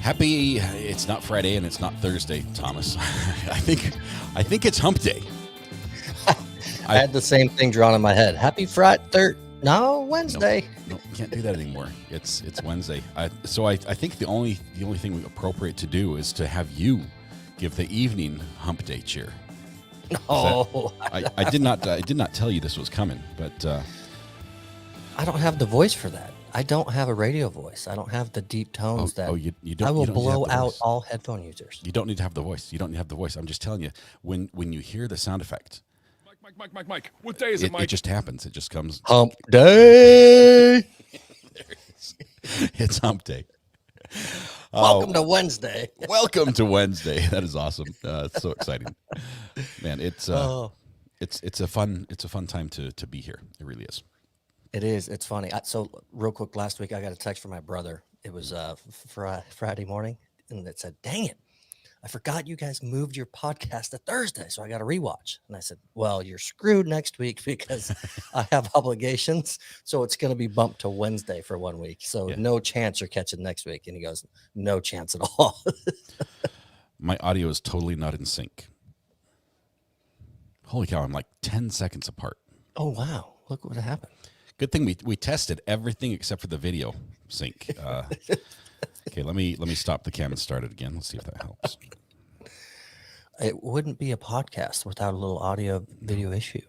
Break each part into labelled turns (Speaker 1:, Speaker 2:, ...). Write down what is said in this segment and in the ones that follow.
Speaker 1: Happy, it's not Friday and it's not Thursday, Thomas. I think it's hump day.
Speaker 2: I had the same thing drawn in my head. Happy Friday. No, Wednesday.
Speaker 1: No, can't do that anymore. It's Wednesday. So I think the only thing appropriate to do is to have you give the evening hump day cheer.
Speaker 2: No,
Speaker 1: I did not tell you this was coming, but
Speaker 2: I don't have the voice for that. I don't have a radio voice. I don't have the deep tones
Speaker 1: you don't.
Speaker 2: I will
Speaker 1: you don't
Speaker 2: blow
Speaker 1: have the
Speaker 2: out
Speaker 1: voice.
Speaker 2: all headphone users.
Speaker 1: You don't need to have the voice. You don't need to have the voice. I'm just telling you, when you hear the sound effect,
Speaker 3: Mike. What day is it, Mike?
Speaker 1: It just happens. It just comes.
Speaker 2: Hump day.
Speaker 1: It's hump day.
Speaker 2: Welcome to Wednesday.
Speaker 1: Welcome to Wednesday. That is awesome. It's so exciting, man. It's a fun time to be here. It really is.
Speaker 2: It is. It's funny. So real quick, last week I got a text from my brother. It was Friday morning, and it said, "Dang it, I forgot you guys moved your podcast to Thursday, so I got to rewatch." And I said, "Well, you're screwed next week because I have obligations, so it's going to be bumped to Wednesday for 1 week. So no chance you're catching next week." And he goes, "No chance at all."
Speaker 1: My audio is totally not in sync. Holy cow! I'm like 10 seconds apart.
Speaker 2: Oh wow! Look what happened.
Speaker 1: Good thing we tested everything except for the video sync. Okay, let me stop the cam and start it again. Let's see if that helps.
Speaker 2: It wouldn't be a podcast without a little audio video issue.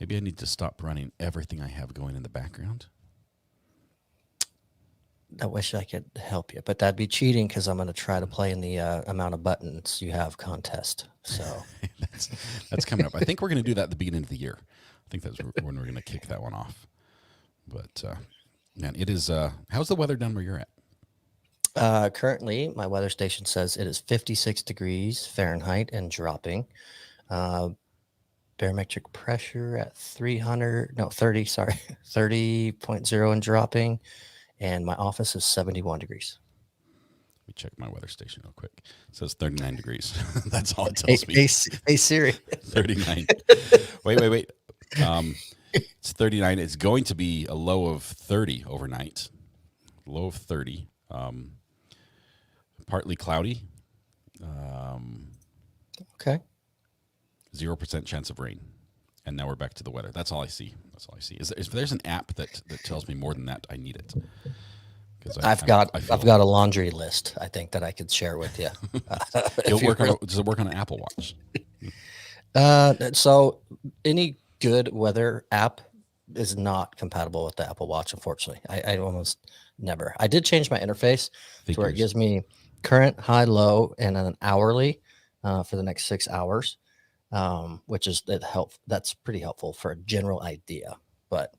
Speaker 1: Maybe I need to stop running everything I have going in the background.
Speaker 2: I wish I could help you, but that'd be cheating because I'm going to try to play in the amount of buttons you have contest. So
Speaker 1: that's coming up. I think we're going to do that at the beginning of the year. I think that's when we're going to kick that one off. But man, it is. How's the weather down where you're at?
Speaker 2: Currently, my weather station says it is 56 degrees Fahrenheit and dropping. Barometric pressure at 30.0 and dropping. And my office is 71 degrees.
Speaker 1: Let me check my weather station real quick. It says 39 degrees. That's all it tells me.
Speaker 2: Hey Siri.
Speaker 1: 39. Wait. It's 39. It's going to be a low of 30 overnight. Low of 30. Partly cloudy.
Speaker 2: Okay.
Speaker 1: 0% chance of rain. And now we're back to the weather. That's all I see. If there's an app that tells me more than that, I need it.
Speaker 2: I've got a laundry list, I think, that I could share with you.
Speaker 1: Does it work on an Apple Watch?
Speaker 2: So any good weather app is not compatible with the Apple Watch, unfortunately. I almost never. I did change my interface to where it gives me current, high, low, and an hourly for the next 6 hours, which is that's pretty helpful for a general idea. But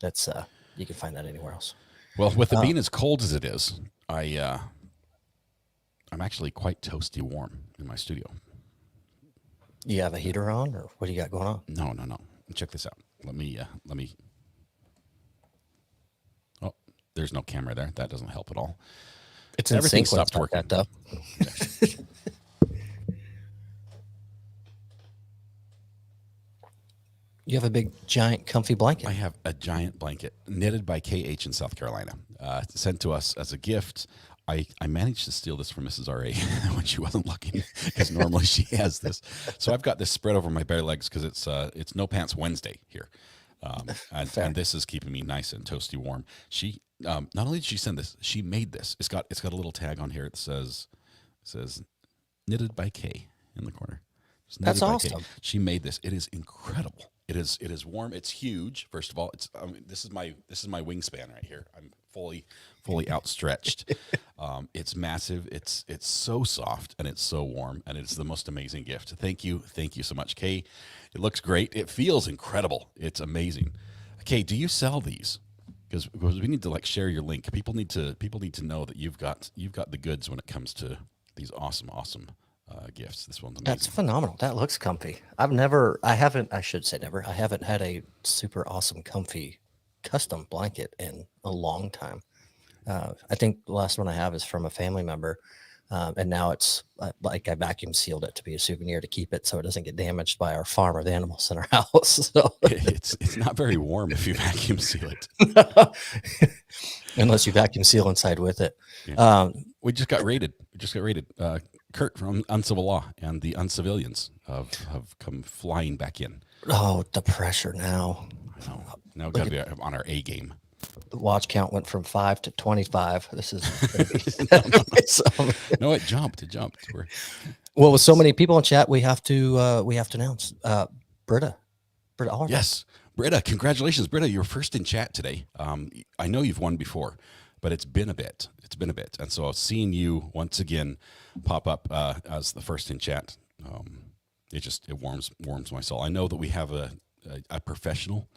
Speaker 2: that's you can find that anywhere else.
Speaker 1: Well, with it being as cold as it is, I'm actually quite toasty warm in my studio.
Speaker 2: You have a heater on, or what do you got going on?
Speaker 1: No. Check this out. Let me. Oh, there's no camera there. That doesn't help at all.
Speaker 2: It's everything stopped working. That, though. You have a big, giant, comfy blanket.
Speaker 1: I have a giant blanket knitted by KH in South Carolina, sent to us as a gift. I managed to steal this from Mrs. R.A. when she wasn't looking, because normally she has this. So I've got this spread over my bare legs because it's No Pants Wednesday here, and this is keeping me nice and toasty warm. She not only did she send this, she made this. It's got a little tag on here that says knitted by K in the corner.
Speaker 2: That's awesome.
Speaker 1: She made this. It is incredible. It is warm. It's huge. First of all, this is my wingspan right here. I'm fully outstretched. It's massive. It's so soft and it's so warm, and it's the most amazing gift. Thank you so much, Kay. It looks great. It feels incredible. It's amazing. Kay, do you sell these? Because we need to share your link. People need to know that you've got the goods when it comes to these awesome gifts. This one's amazing.
Speaker 2: That's phenomenal. That looks comfy. I haven't had a super awesome comfy custom blanket in a long time. I think the last one I have is from a family member. And now it's like I vacuum sealed it to be a souvenir to keep it so it doesn't get damaged by our farm or the animals in our house. So
Speaker 1: It's not very warm if you vacuum seal it.
Speaker 2: unless you vacuum seal inside with it.
Speaker 1: Yeah.
Speaker 2: Um,
Speaker 1: We just got raided. Kurt from Uncivil Law and the Uncivilians have come flying back in.
Speaker 2: oh, the pressure now.
Speaker 1: I know. Now we've got to be on our A game.
Speaker 2: The watch count went from 5 to 25. This is
Speaker 1: No, it jumped.
Speaker 2: well, with so many people in chat, we have to announce Britta Oliver.
Speaker 1: Yes, Britta, congratulations, Britta. You're first in chat today. I know you've won before, but it's been a bit. And so seeing you once again pop up as the first in chat, it warms my soul. I know that we have a professional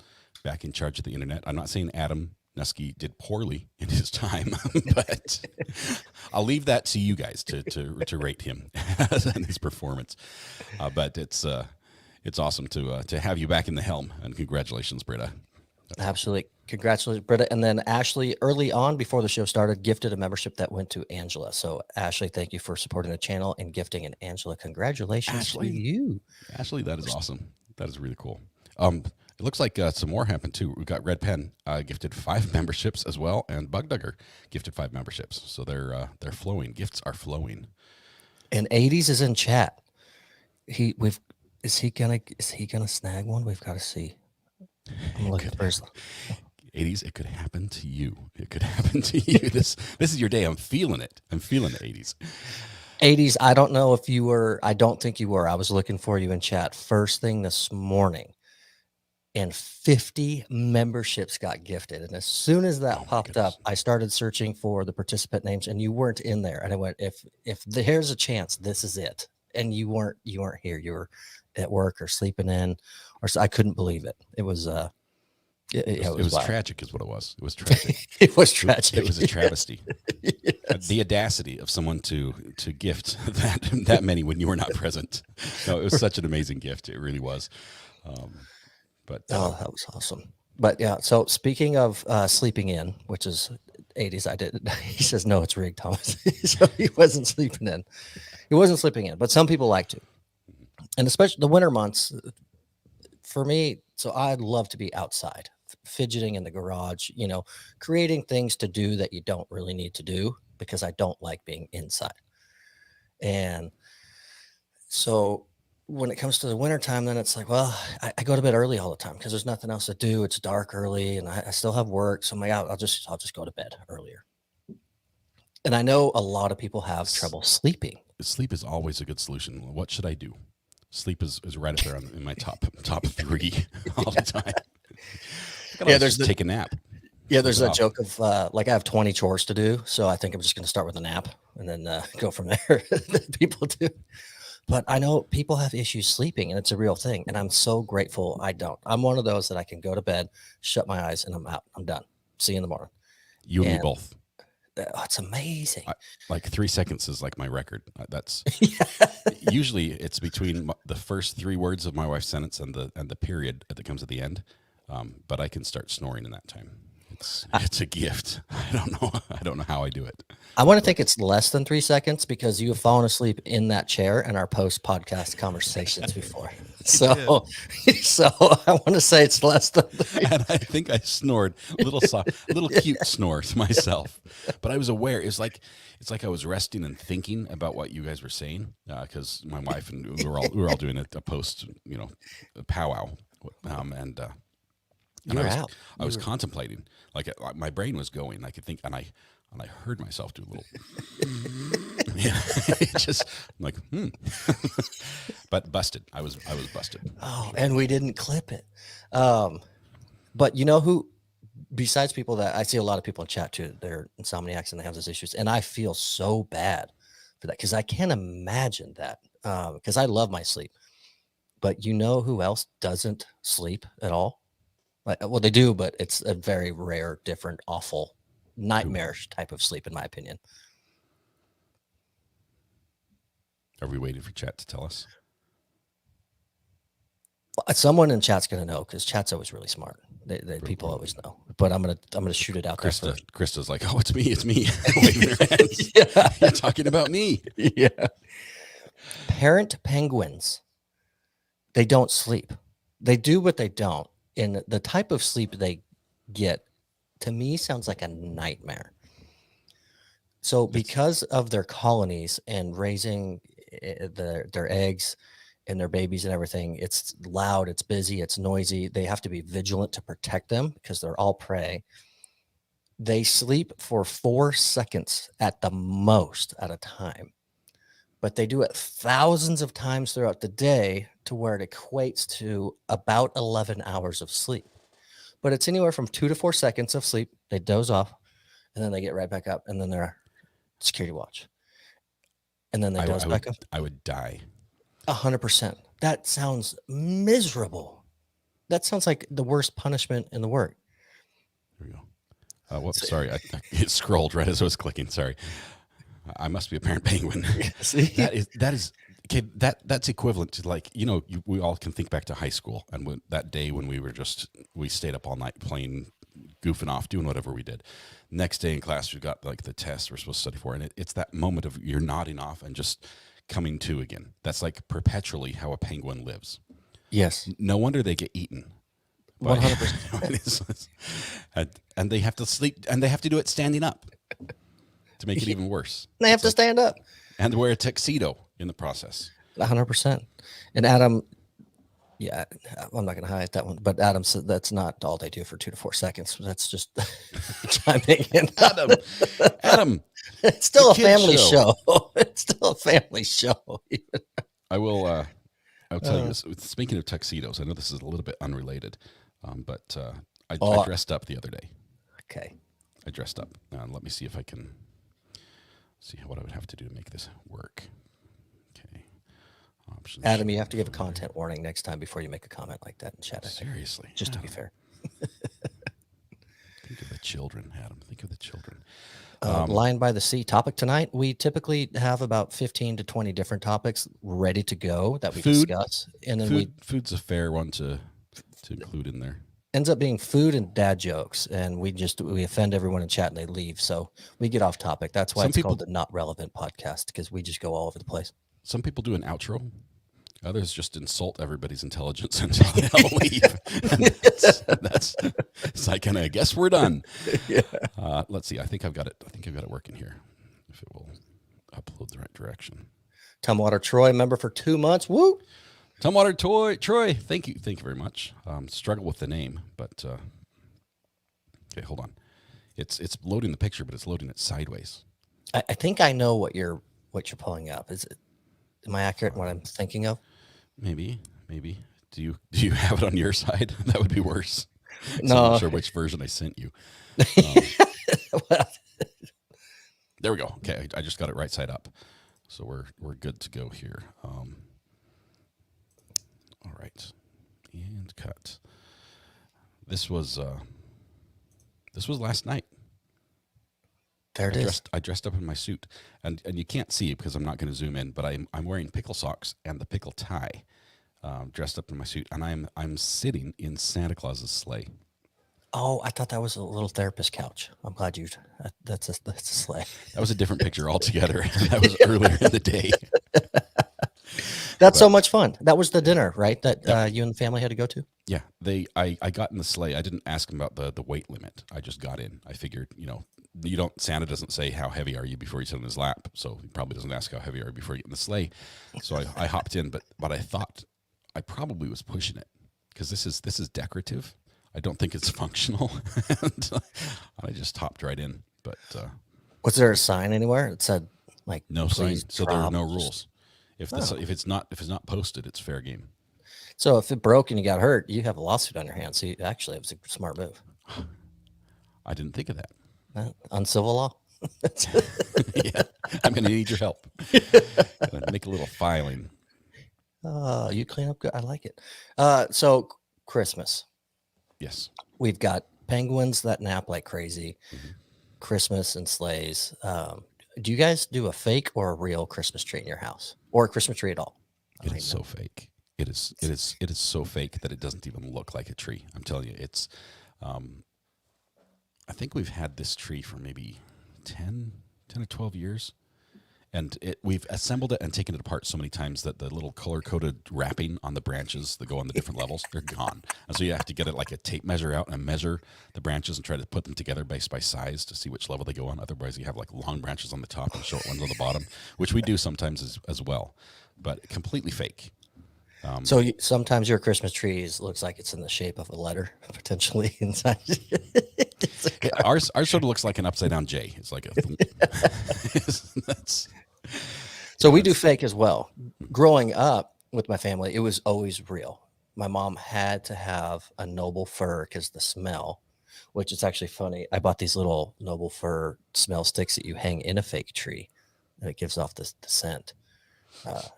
Speaker 1: back in charge of the internet. I'm not saying Adam Nuski did poorly in his time, but I'll leave that to you guys to rate him and his performance. But it's awesome to have you back in the helm, and congratulations, Britta.
Speaker 2: Absolutely. Congratulations, Britta. And then Ashley, early on before the show started, gifted a membership that went to Angela. So Ashley, thank you for supporting the channel and gifting. And Angela, congratulations to you.
Speaker 1: Ashley, that is awesome. That is really cool. It looks like some more happened too. We got Red Pen gifted 5 memberships as well, and Bug Dugger gifted 5 memberships. So they're flowing. Gifts are flowing.
Speaker 2: And 80s is in chat. Is he gonna snag one? We've got to see. I'm looking for his
Speaker 1: 80s, it could happen to you. It could happen to you. This is your day. I'm feeling it. I'm feeling the 80s.
Speaker 2: 80s. I don't know if you were. I don't think you were. I was looking for you in chat first thing this morning, and 50 memberships got gifted. And as soon as that popped up, I started searching for the participant names, and you weren't in there. And I went, if there's a chance, this is it. And you weren't here. You were at work or sleeping in, or so. I couldn't believe it. It was it was
Speaker 1: tragic, is what it was. It was tragic.
Speaker 2: It was tragic.
Speaker 1: It was a travesty. Yes. The audacity of someone to gift that many when you were not present. No, it was such an amazing gift. It really was. But
Speaker 2: that was awesome. But yeah, so speaking of sleeping in, which is 80s, I did. He says no, it's rigged, Thomas. So he wasn't sleeping in. He wasn't sleeping in, but some people like to, and especially the winter months. For me, so I'd love to be outside, fidgeting in the garage, creating things to do that you don't really need to do because I don't like being inside. And so when it comes to the wintertime, then it's like, well, I go to bed early all the time because there's nothing else to do. It's dark early and I still have work. So I'm like, I'll just go to bed earlier. And I know a lot of people have trouble sleeping.
Speaker 1: Sleep is always a good solution. What should I do? Sleep is right up there in my top 3 all the time.
Speaker 2: Yeah, there's
Speaker 1: take a nap.
Speaker 2: Yeah, there's that joke of like I have 20 chores to do, so I think I'm just going to start with a nap and then go from there. People do, but I know people have issues sleeping, and it's a real thing. And I'm so grateful I don't. I'm one of those that I can go to bed, shut my eyes, and I'm out. I'm done. See you in the morning.
Speaker 1: You and me both.
Speaker 2: It's amazing.
Speaker 1: Like 3 seconds is like my record. That's usually it's between the first 3 words of my wife's sentence and the period that comes at the end. But I can start snoring in that time. It's a gift. I don't know how I do it.
Speaker 2: I want to think it's less than 3 seconds because you have fallen asleep in that chair in our post podcast conversations before. So I want to say it's less than 3.
Speaker 1: And I think I snored a little cute snore to myself, but I was aware. It's like I was resting and thinking about what you guys were saying because my wife and we were all doing a post, a powwow, and I was contemplating, like my brain was going. I could think, and I heard myself do a little. Yeah, I'm like, but busted. I was busted.
Speaker 2: Oh, and we didn't clip it. But you know who? Besides people that I see, a lot of people in chat too. They're insomniacs and they have those issues, and I feel so bad for that because I can't imagine that. Because I love my sleep, but you know who else doesn't sleep at all? Well, they do, but it's a very rare, different, awful, nightmarish type of sleep, in my opinion.
Speaker 1: Are we waiting for chat to tell us?
Speaker 2: Someone in chat's going to know because chat's always really smart. People always know. but I'm gonna shoot it out there first.
Speaker 1: Krista's like, oh, it's me, waving her hands.
Speaker 2: Yeah.
Speaker 1: You're talking about me.
Speaker 2: Yeah. Parent penguins, they don't sleep. They do what they don't. And the type of sleep they get, to me, sounds like a nightmare. So because of their colonies and raising their eggs and their babies and everything, it's loud, it's busy, it's noisy. They have to be vigilant to protect them because they're all prey. They sleep for 4 seconds at the most at a time, but they do it thousands of times throughout the day to where it equates to about 11 hours of sleep. But it's anywhere from 2 to 4 seconds of sleep. They doze off and then they get right back up and then they're security watch. And then they doze back up.
Speaker 1: I would die.
Speaker 2: 100%. That sounds miserable. That sounds like the worst punishment in the world.
Speaker 1: There we go. Whoops, sorry. It scrolled right as I was clicking. Sorry. I must be a parent penguin.
Speaker 2: See?
Speaker 1: that is okay. That's equivalent to, like, we all can think back to high school and that day when we stayed up all night playing, goofing off, doing whatever we did. Next day in class, we got like the test we're supposed to study for, and it's that moment of you're nodding off and just coming to again. That's like perpetually how a penguin lives.
Speaker 2: Yes.
Speaker 1: No wonder they get eaten.
Speaker 2: 100%.
Speaker 1: And they have to sleep, and they have to do it standing up to make it even worse.
Speaker 2: They have to stand up
Speaker 1: and wear a tuxedo in the process.
Speaker 2: 100%. And Adam, yeah, I'm not going to hide that one, but Adam said that's not all they do for 2 to 4 seconds. That's just chiming in.
Speaker 1: Adam,
Speaker 2: it's still a family show. It's still a family show.
Speaker 1: I'll tell you this. Speaking of tuxedos, I know this is a little bit unrelated, but I dressed up the other day.
Speaker 2: Okay.
Speaker 1: I dressed up. Let me see if I can see what I would have to do to make this work. Okay. Options.
Speaker 2: Adam, you have to give a content warning next time before you make a comment like that in chat.
Speaker 1: Seriously.
Speaker 2: Just to be fair.
Speaker 1: Think of the children, Adam. Think of the children.
Speaker 2: Lying by the Sea topic tonight. We typically have about 15 to 20 different topics ready to go that we discuss. And then
Speaker 1: food's a fair one to include in there.
Speaker 2: Ends up being food and dad jokes, and we offend everyone in chat and they leave. So we get off topic. That's why it's called the Not Relevant Podcast, because we just go all over the place.
Speaker 1: Some people do an outro. Others just insult everybody's intelligence until they'll leave. That's it's like, I guess we're done. Yeah. Let's see. I think I've got it. Working here. If it will upload the right direction.
Speaker 2: Tumwater Troy, member for 2 months. Woo!
Speaker 1: Tumwater Troy. Thank you very much. Struggle with the name, but okay, hold on. It's loading the picture, but it's loading it sideways.
Speaker 2: I think I know what you're pulling up. Am I accurate in what I'm thinking of?
Speaker 1: Maybe. Do you have it on your side? That would be worse.
Speaker 2: No.
Speaker 1: I'm not sure which version I sent you. There we go. Okay, I just got it right side up, so we're good to go here. All right, and cut. This was last night.
Speaker 2: There it is.
Speaker 1: I dressed up in my suit, and you can't see it because I'm not going to zoom in, but I'm wearing pickle socks and the pickle tie, dressed up in my suit, and I'm sitting in Santa Claus's sleigh.
Speaker 2: Oh, I thought that was a little therapist couch. I'm glad that's a sleigh.
Speaker 1: That was a different picture altogether. That was earlier in the day.
Speaker 2: That's so much fun. That was the dinner, right? That you and the family had to go to?
Speaker 1: Yeah, I got in the sleigh. I didn't ask them about the weight limit. I just got in. I figured, Santa doesn't say how heavy are you before you sit in his lap, so he probably doesn't ask how heavy are you before you get in the sleigh. So I hopped in, but I thought I probably was pushing it because this is decorative. I don't think it's functional. And I just hopped right in. But
Speaker 2: was there a sign anywhere? It said like
Speaker 1: no sign, so there are no
Speaker 2: drop.
Speaker 1: rules. If it's not posted, it's fair game.
Speaker 2: So if it broke and you got hurt, you have a lawsuit on your hands. So actually, it was a smart move.
Speaker 1: I didn't think of that.
Speaker 2: Uncivil law.
Speaker 1: Yeah, I'm going to need your help. Make a little filing.
Speaker 2: You clean up good. I like it. So Christmas.
Speaker 1: Yes.
Speaker 2: We've got penguins that nap like crazy. Mm-hmm. Christmas and sleighs. Do you guys do a fake or a real Christmas tree in your house, or a Christmas tree at all?
Speaker 1: It is so fake. It is so fake that it doesn't even look like a tree. I'm telling you, it's I think we've had this tree for maybe 10 or 12 years. And we've assembled it and taken it apart so many times that the little color-coded wrapping on the branches that go on the different levels, they're gone. And so you have to get it like a tape measure out and measure the branches and try to put them together based by size to see which level they go on. Otherwise, you have like long branches on the top and short ones on the bottom, which we do sometimes as well, but completely fake.
Speaker 2: So sometimes your Christmas tree looks like it's in the shape of a letter, potentially inside.
Speaker 1: Ours sort of looks like an upside-down J. It's like a... That's...
Speaker 2: So we do fake as well. Growing up with my family, it was always real. My mom had to have a noble fir because the smell, which is actually funny. I bought these little noble fir smell sticks that you hang in a fake tree, and it gives off the scent.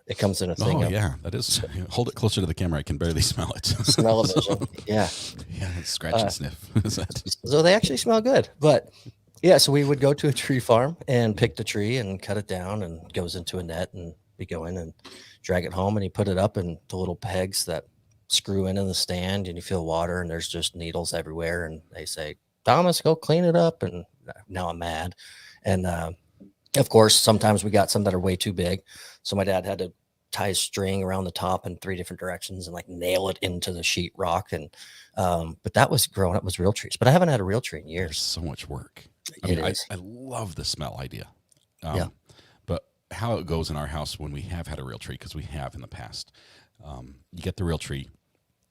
Speaker 2: It comes in a thing.
Speaker 1: Oh, yeah, that is. Hold it closer to the camera. I can barely smell it.
Speaker 2: Smell-o-vision. Yeah.
Speaker 1: Yeah, scratch and sniff. Is that...
Speaker 2: So they actually smell good. But yeah, so we would go to a tree farm and pick the tree and cut it down, and it goes into a net, and we go in and drag it home, and you put it up in the little pegs that screw in the stand, and you feel water, and there's just needles everywhere. And they say, Thomas, go clean it up. And now I'm mad. And of course, sometimes we got some that are way too big. So my dad had to tie a string around the top in 3 different directions and like nail it into the sheetrock. And but that was growing up was real trees. But I haven't had a real tree in years.
Speaker 1: There's so much work.
Speaker 2: I
Speaker 1: love the smell idea.
Speaker 2: Yeah.
Speaker 1: But how it goes in our house when we have had a real tree, because we have in the past, you get the real tree,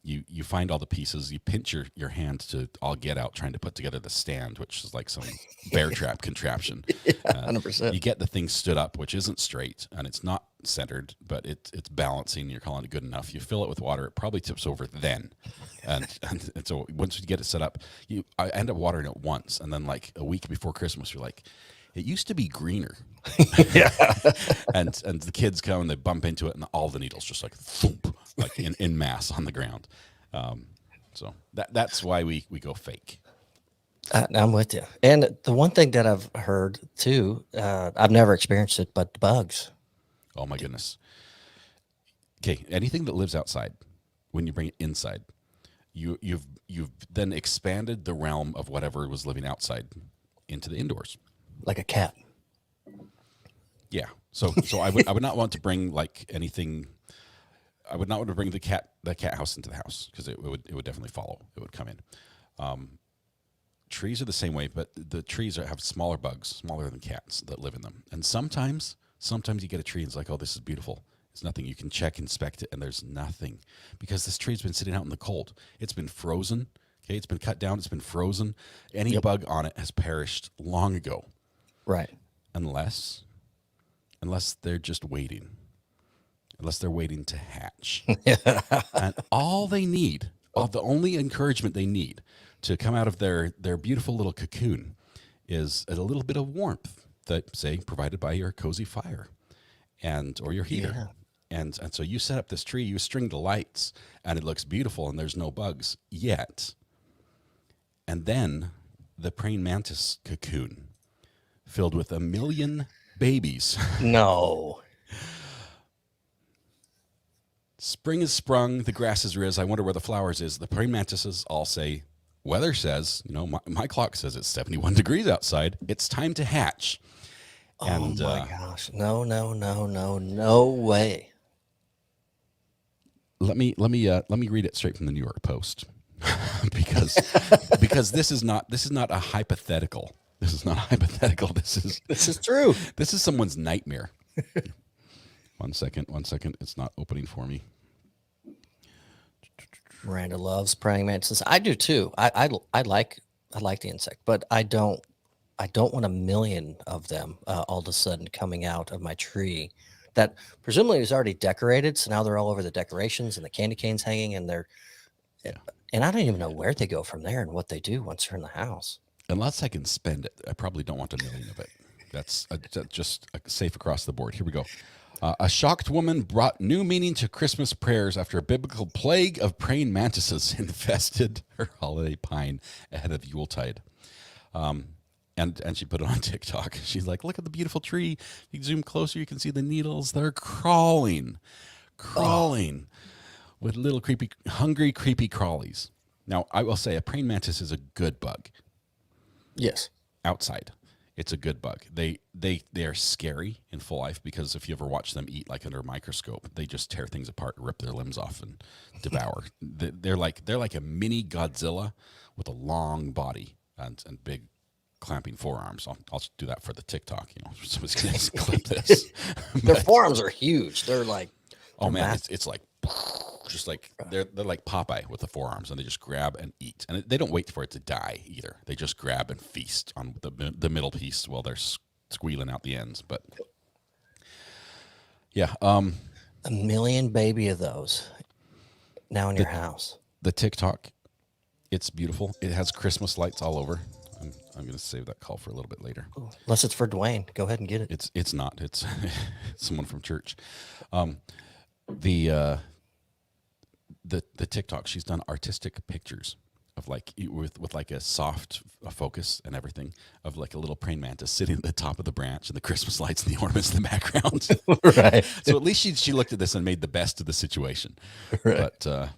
Speaker 1: you find all the pieces, you pinch your hand to all get out trying to put together the stand, which is like some bear trap contraption.
Speaker 2: 100%.
Speaker 1: You get the thing stood up, which isn't straight and it's not centered, but it's balancing. You're calling it good enough. You fill it with water. It probably tips over then. And so once you get it set up, I end up watering it once. And then like a week before Christmas, you're like, it used to be greener.
Speaker 2: Yeah.
Speaker 1: and the kids come and they bump into it and all the needles just like thump, like in mass on the ground. So that's why we go fake.
Speaker 2: I'm with you. And the one thing that I've heard too, I've never experienced it, but bugs.
Speaker 1: Oh my goodness. Okay, anything that lives outside, when you bring it inside, you've then expanded the realm of whatever was living outside into the indoors.
Speaker 2: Like a cat.
Speaker 1: Yeah. So I would not want to bring like anything. I would not want to bring the cat house into the house because it would definitely follow. It would come in. Trees are the same way, but the trees have smaller bugs, smaller than cats that live in them. And sometimes you get a tree and it's like, oh, this is beautiful. It's nothing. You can check, inspect it, and there's nothing because this tree's been sitting out in the cold. It's been frozen. Okay, it's been cut down. It's been frozen. Any bug on it has perished long ago.
Speaker 2: Right.
Speaker 1: Unless they're just waiting. Unless they're waiting to hatch. And all they need, the only encouragement they need to come out of their beautiful little cocoon is a little bit of warmth that, say, provided by your cozy fire or your heater.
Speaker 2: Yeah.
Speaker 1: And so you set up this tree, you string the lights, and it looks beautiful, and there's no bugs yet. And then the praying mantis cocoon filled with 1 million babies.
Speaker 2: No.
Speaker 1: Spring is sprung, the grass is riz. I wonder where the flowers is. The praying mantises all say, weather says, my clock says it's 71 degrees outside. It's time to hatch. And,
Speaker 2: oh my gosh. No way.
Speaker 1: Let me read it straight from the New York Post. because this is not a hypothetical. This is not hypothetical. This is
Speaker 2: true.
Speaker 1: This is someone's nightmare. One second. It's not opening for me.
Speaker 2: Miranda loves praying mantises. I do too. I like the insect, but I don't want 1 million of them all of a sudden coming out of my tree that presumably is already decorated. So now they're all over the decorations and the candy canes hanging, and and I don't even know where they go from there and what they do once they're in the house.
Speaker 1: Unless I can spend it, I probably don't want 1 million of it. That's just safe across the board. Here we go. A shocked woman brought new meaning to Christmas prayers after a biblical plague of praying mantises infested her holiday pine ahead of Yuletide. And she put it on TikTok. She's like, look at the beautiful tree. If you zoom closer, you can see the needles. They're crawling with little hungry, creepy crawlies. Now, I will say a praying mantis is a good bug.
Speaker 2: Yes.
Speaker 1: outside. It's a good bug. They are scary in full life because if you ever watch them eat like under a microscope, they just tear things apart, rip their limbs off, and devour. They're like a mini Godzilla with a long body and big clamping forearms. I'll do that for the TikTok. Somebody's gonna clip this.
Speaker 2: Their
Speaker 1: But-
Speaker 2: forearms are huge. They're like,
Speaker 1: oh man,
Speaker 2: massive.
Speaker 1: it's like just like they're like Popeye with the forearms, and they just grab and eat, and they don't wait for it to die either. They just grab and feast on the middle piece while they're squealing out the ends. But yeah,
Speaker 2: a million baby of those now in your house.
Speaker 1: the TikTok, it's beautiful. It has Christmas lights all over. I'm going to save that call for a little bit later.
Speaker 2: Unless it's for Dwayne. Go ahead and get it.
Speaker 1: It's not. It's someone from church. The TikTok, she's done artistic pictures of like with like a soft focus and everything of like a little praying mantis sitting at the top of the branch and the Christmas lights and the ornaments in the background.
Speaker 2: Right.
Speaker 1: So at least she looked at this and made the best of the situation.
Speaker 2: Right.
Speaker 1: But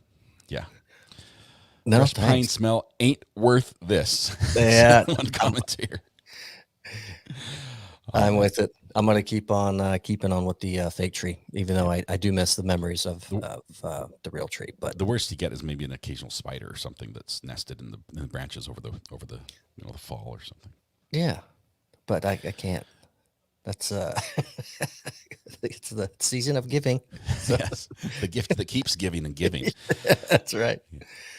Speaker 1: yeah.
Speaker 2: No,
Speaker 1: Fresh pine
Speaker 2: thanks.
Speaker 1: smell ain't worth this.
Speaker 2: Yeah.
Speaker 1: One commentator.
Speaker 2: I'm with it. I'm going to keep on keeping on with the fake tree, even though I do miss the memories of the real tree. But
Speaker 1: The worst you get is maybe an occasional spider or something that's nested in the branches over the the fall or something.
Speaker 2: yeah, but I can't. That's it's the season of giving.
Speaker 1: Yes, the gift that keeps giving and giving.
Speaker 2: That's right.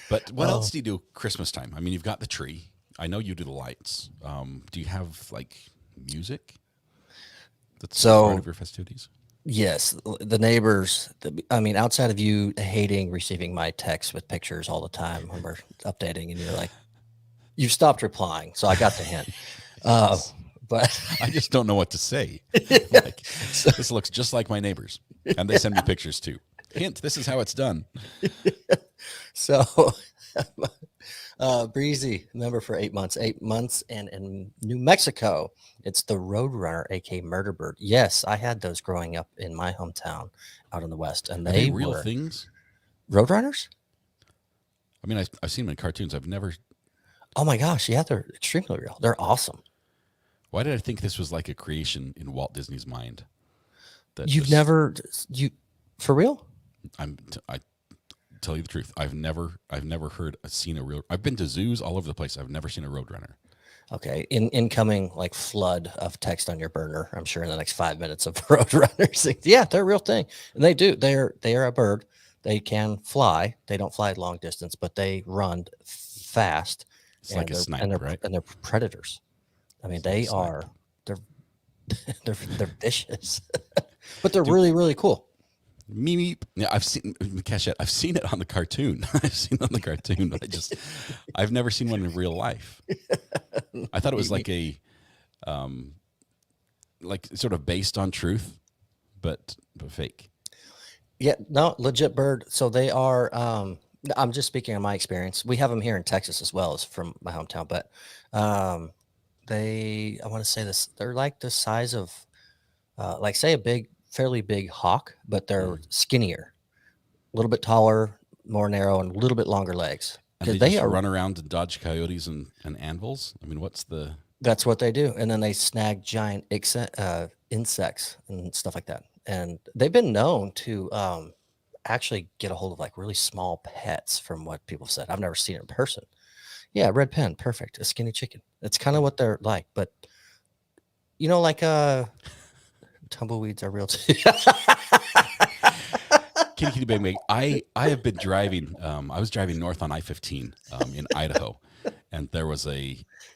Speaker 1: But what else do you do Christmas time? I mean, you've got the tree. I know you do the lights. Do you have like music? That's
Speaker 2: So-
Speaker 1: part of your festivities.
Speaker 2: Yes, the neighbors. I mean, outside of you hating receiving my texts with pictures all the time when we're updating, and you're like, you've stopped replying, so I got the hint. But
Speaker 1: I just don't know what to say. Like, this looks just like my neighbors, and they send me pictures too. Hint: this is how it's done.
Speaker 2: so, Breezy, member for 8 months. 8 months, and in New Mexico, it's the Roadrunner, aka Murder Bird. Yes, I had those growing up in my hometown out in the West, and
Speaker 1: Are
Speaker 2: they
Speaker 1: they real
Speaker 2: were
Speaker 1: things?
Speaker 2: Roadrunners.
Speaker 1: I mean, I've seen them in cartoons. I've never.
Speaker 2: Oh my gosh, yeah, they're extremely real. They're awesome.
Speaker 1: Why did I think this was like a creation in Walt Disney's mind? That
Speaker 2: You've
Speaker 1: just-
Speaker 2: never for real?
Speaker 1: I tell you the truth. I've never seen a real. I've been to zoos all over the place. I've never seen a roadrunner.
Speaker 2: Okay, incoming like flood of text on your burner. I'm sure in the next 5 minutes of Roadrunners. Yeah, they're a real thing, and they do. They are a bird. They can fly. They don't fly long distance, but they run fast.
Speaker 1: It's like a snipe, right?
Speaker 2: And they're predators. I mean,
Speaker 1: It's like a
Speaker 2: they
Speaker 1: snipe.
Speaker 2: are. They're vicious, but they're really really cool.
Speaker 1: Mimi, yeah, I've seen Cachette. I've seen it on the cartoon. I've seen it on the cartoon, but I've never seen one in real life. I thought it was like a, like sort of based on truth, but fake.
Speaker 2: Yeah, no, legit bird. So they are. I'm just speaking on my experience. We have them here in Texas as well as from my hometown, but I want to say this. They're like the size of, like say a fairly big hawk, but they're skinnier, a little bit taller, more narrow, and a little bit longer legs.
Speaker 1: And they,
Speaker 2: Because
Speaker 1: just run around and dodge coyotes and anvils. I mean, what's the?
Speaker 2: That's what they do, and then they snag giant insects and stuff like that. And they've been known to actually get a hold of like really small pets, from what people said. I've never seen it in person. Yeah, red pen, perfect. A skinny chicken. That's kind of what they're like, but like tumbleweeds are real too.
Speaker 1: Kitty kitty bang bang. I have been driving. I was driving north on I-15 in Idaho, and there was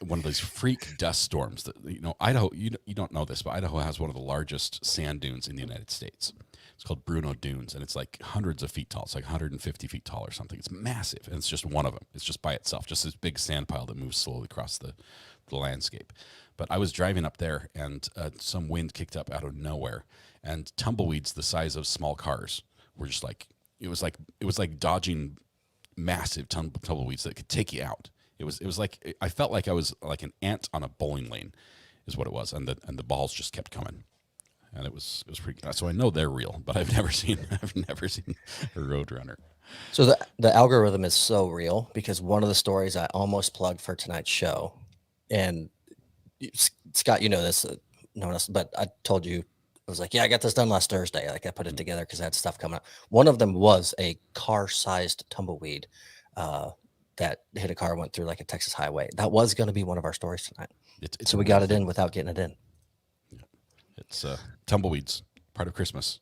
Speaker 1: one of those freak dust storms that Idaho. You don't know this, but Idaho has one of the largest sand dunes in the United States. It's called Bruno Dunes, and it's like hundreds of feet tall. It's like 150 feet tall or something. It's massive, and it's just one of them. It's just by itself, just this big sand pile that moves slowly across the landscape. But I was driving up there, and some wind kicked up out of nowhere, and tumbleweeds the size of small cars were just like it was like dodging massive tumbleweeds that could take you out. It was like I felt like I was like an ant on a bowling lane, is what it was, and the balls just kept coming. And it was pretty. So I know they're real, but I've never seen a roadrunner.
Speaker 2: So the algorithm is so real, because one of the stories I almost plugged for tonight's show And Scott, you know this, no one else, but I told you, I was like, yeah, I got this done last Thursday. Like I put it together because I had stuff coming up. One of them was a car-sized tumbleweed that hit a car, went through like a Texas highway. That was going to be one of our stories tonight.
Speaker 1: It's
Speaker 2: So
Speaker 1: a
Speaker 2: we
Speaker 1: real
Speaker 2: got it
Speaker 1: thing.
Speaker 2: in without getting it in.
Speaker 1: It's tumbleweeds, part of Christmas.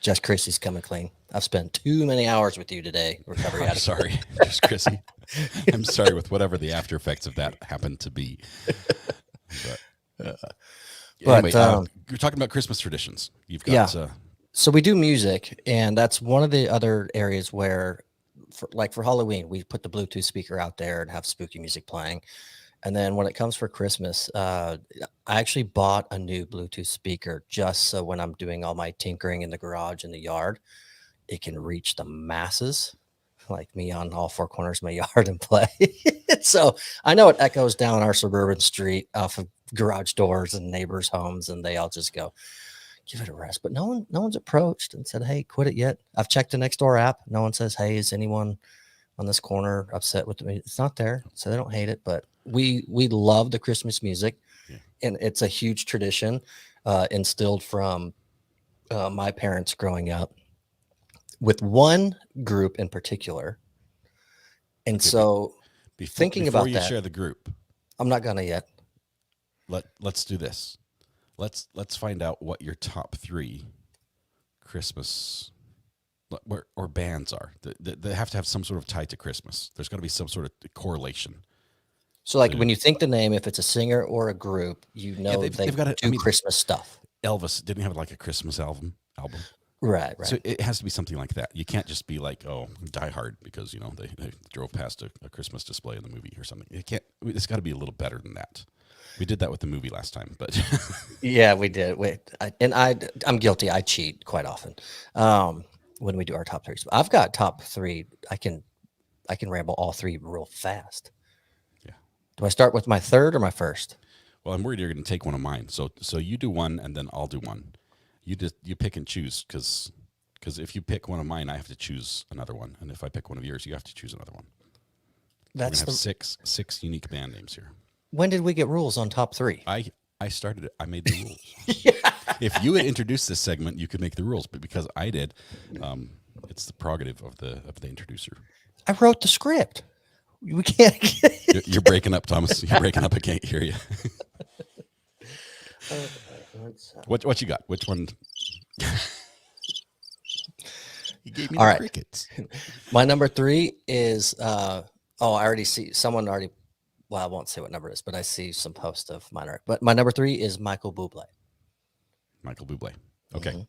Speaker 2: Just Chrissy's coming clean. I've spent too many hours with you today. Recovery
Speaker 1: I'm
Speaker 2: addict.
Speaker 1: sorry, just Chrissy. I'm sorry with whatever the after effects of that happened to be. But anyway, you're talking about Christmas traditions. You've got
Speaker 2: So we do music, and that's one of the other areas where, for Halloween, we put the Bluetooth speaker out there and have spooky music playing. And then when it comes for Christmas, I actually bought a new Bluetooth speaker just so when I'm doing all my tinkering in the garage in the yard, it can reach the masses like me on all four corners of my yard and play. So I know it echoes down our suburban street off of garage doors and neighbors' homes, and they all just go, give it a rest. But no one's approached and said, hey, quit it yet. I've checked the Nextdoor app. No one says, hey, is anyone on this corner upset with me? It's not there, so they don't hate it. But we love the Christmas music, and it's a huge tradition instilled from my parents growing up with one group in particular. And so thinking about
Speaker 1: you
Speaker 2: that,
Speaker 1: share the group,
Speaker 2: I'm not gonna yet.
Speaker 1: Let's do this. Let's find out what your top 3 Christmas or bands are. They have to have some sort of tie to Christmas. There's got to be some sort of correlation.
Speaker 2: So like when you think the name, if it's a singer or a group, you know they've got to do Christmas stuff.
Speaker 1: Elvis didn't have like a Christmas album.
Speaker 2: Right.
Speaker 1: So it has to be something like that. You can't just be like, oh, Die Hard because they drove past a Christmas display in the movie or something. It can't. It's got to be a little better than that. We did that with the movie last time, but
Speaker 2: yeah, we did. I'm guilty. I cheat quite often when we do our top 3s. I've got top 3. I can ramble all 3 real fast.
Speaker 1: Yeah.
Speaker 2: Do I start with my third or my first?
Speaker 1: Well, I'm worried you're going to take one of mine. So you do one, and then I'll do one. You pick and choose because if you pick one of mine, I have to choose another one, and if I pick one of yours, you have to choose another one.
Speaker 2: That's
Speaker 1: We're gonna have six unique band names here.
Speaker 2: When did we get rules on top 3?
Speaker 1: I started it. I made the rules. If you had introduced this segment, you could make the rules, but because I did, it's the prerogative of the introducer.
Speaker 2: I wrote the script. We can't.
Speaker 1: You're breaking up, Thomas. You're breaking up. I can't hear you. What you got? Which one? You gave me the crickets.
Speaker 2: My number 3 is I already see someone already. Well, I won't say what number it is, but I see some posts of mine. But my number 3 is Michael Bublé.
Speaker 1: Michael Bublé. Okay. Mm-hmm.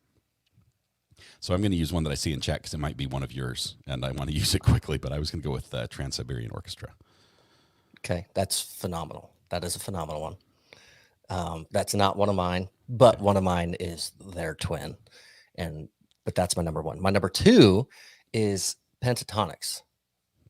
Speaker 1: So I'm going to use one that I see in chat because it might be one of yours, and I want to use it quickly. But I was going to go with Trans-Siberian Orchestra.
Speaker 2: Okay, that's phenomenal. That is a phenomenal one. That's not one of mine, but one of mine is their twin, but that's my number 1. My number 2 is Pentatonics,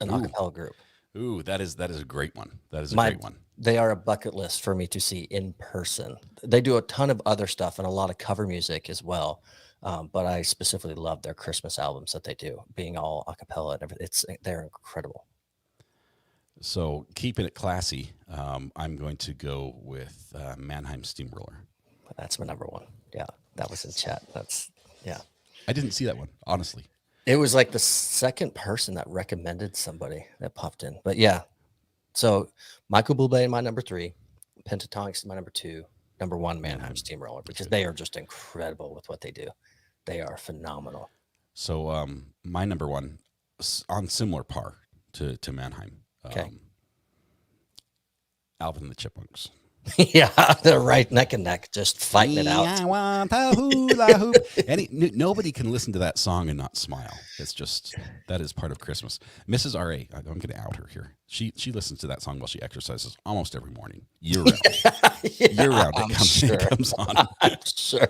Speaker 2: an a cappella group.
Speaker 1: Ooh, that is a great one. That is a great one.
Speaker 2: They are a bucket list for me to see in person. They do a ton of other stuff and a lot of cover music as well. But I specifically love their Christmas albums that they do, being all a cappella and everything. They're incredible.
Speaker 1: So keeping it classy, I'm going to go with Mannheim Steamroller.
Speaker 2: That's my number 1. Yeah, that was in chat.
Speaker 1: I didn't see that one, honestly.
Speaker 2: It was like the second person that recommended somebody that popped in. But yeah, so Michael Bublé, my number 3, Pentatonics is my number 2, number 1, Mannheim Steamroller, because they are just incredible with what they do. They are phenomenal.
Speaker 1: So my number 1, on similar par to Mannheim.
Speaker 2: Okay.
Speaker 1: Alvin and the Chipmunks.
Speaker 2: Yeah, they're right neck and neck, just fighting it out.
Speaker 1: I want a hula hoop. Nobody can listen to that song and not smile. It's just, that is part of Christmas. Mrs. R.A., I'm going to out her here. She listens to that song while she exercises almost every morning, year round. Year round, it comes on.
Speaker 2: I'm sure.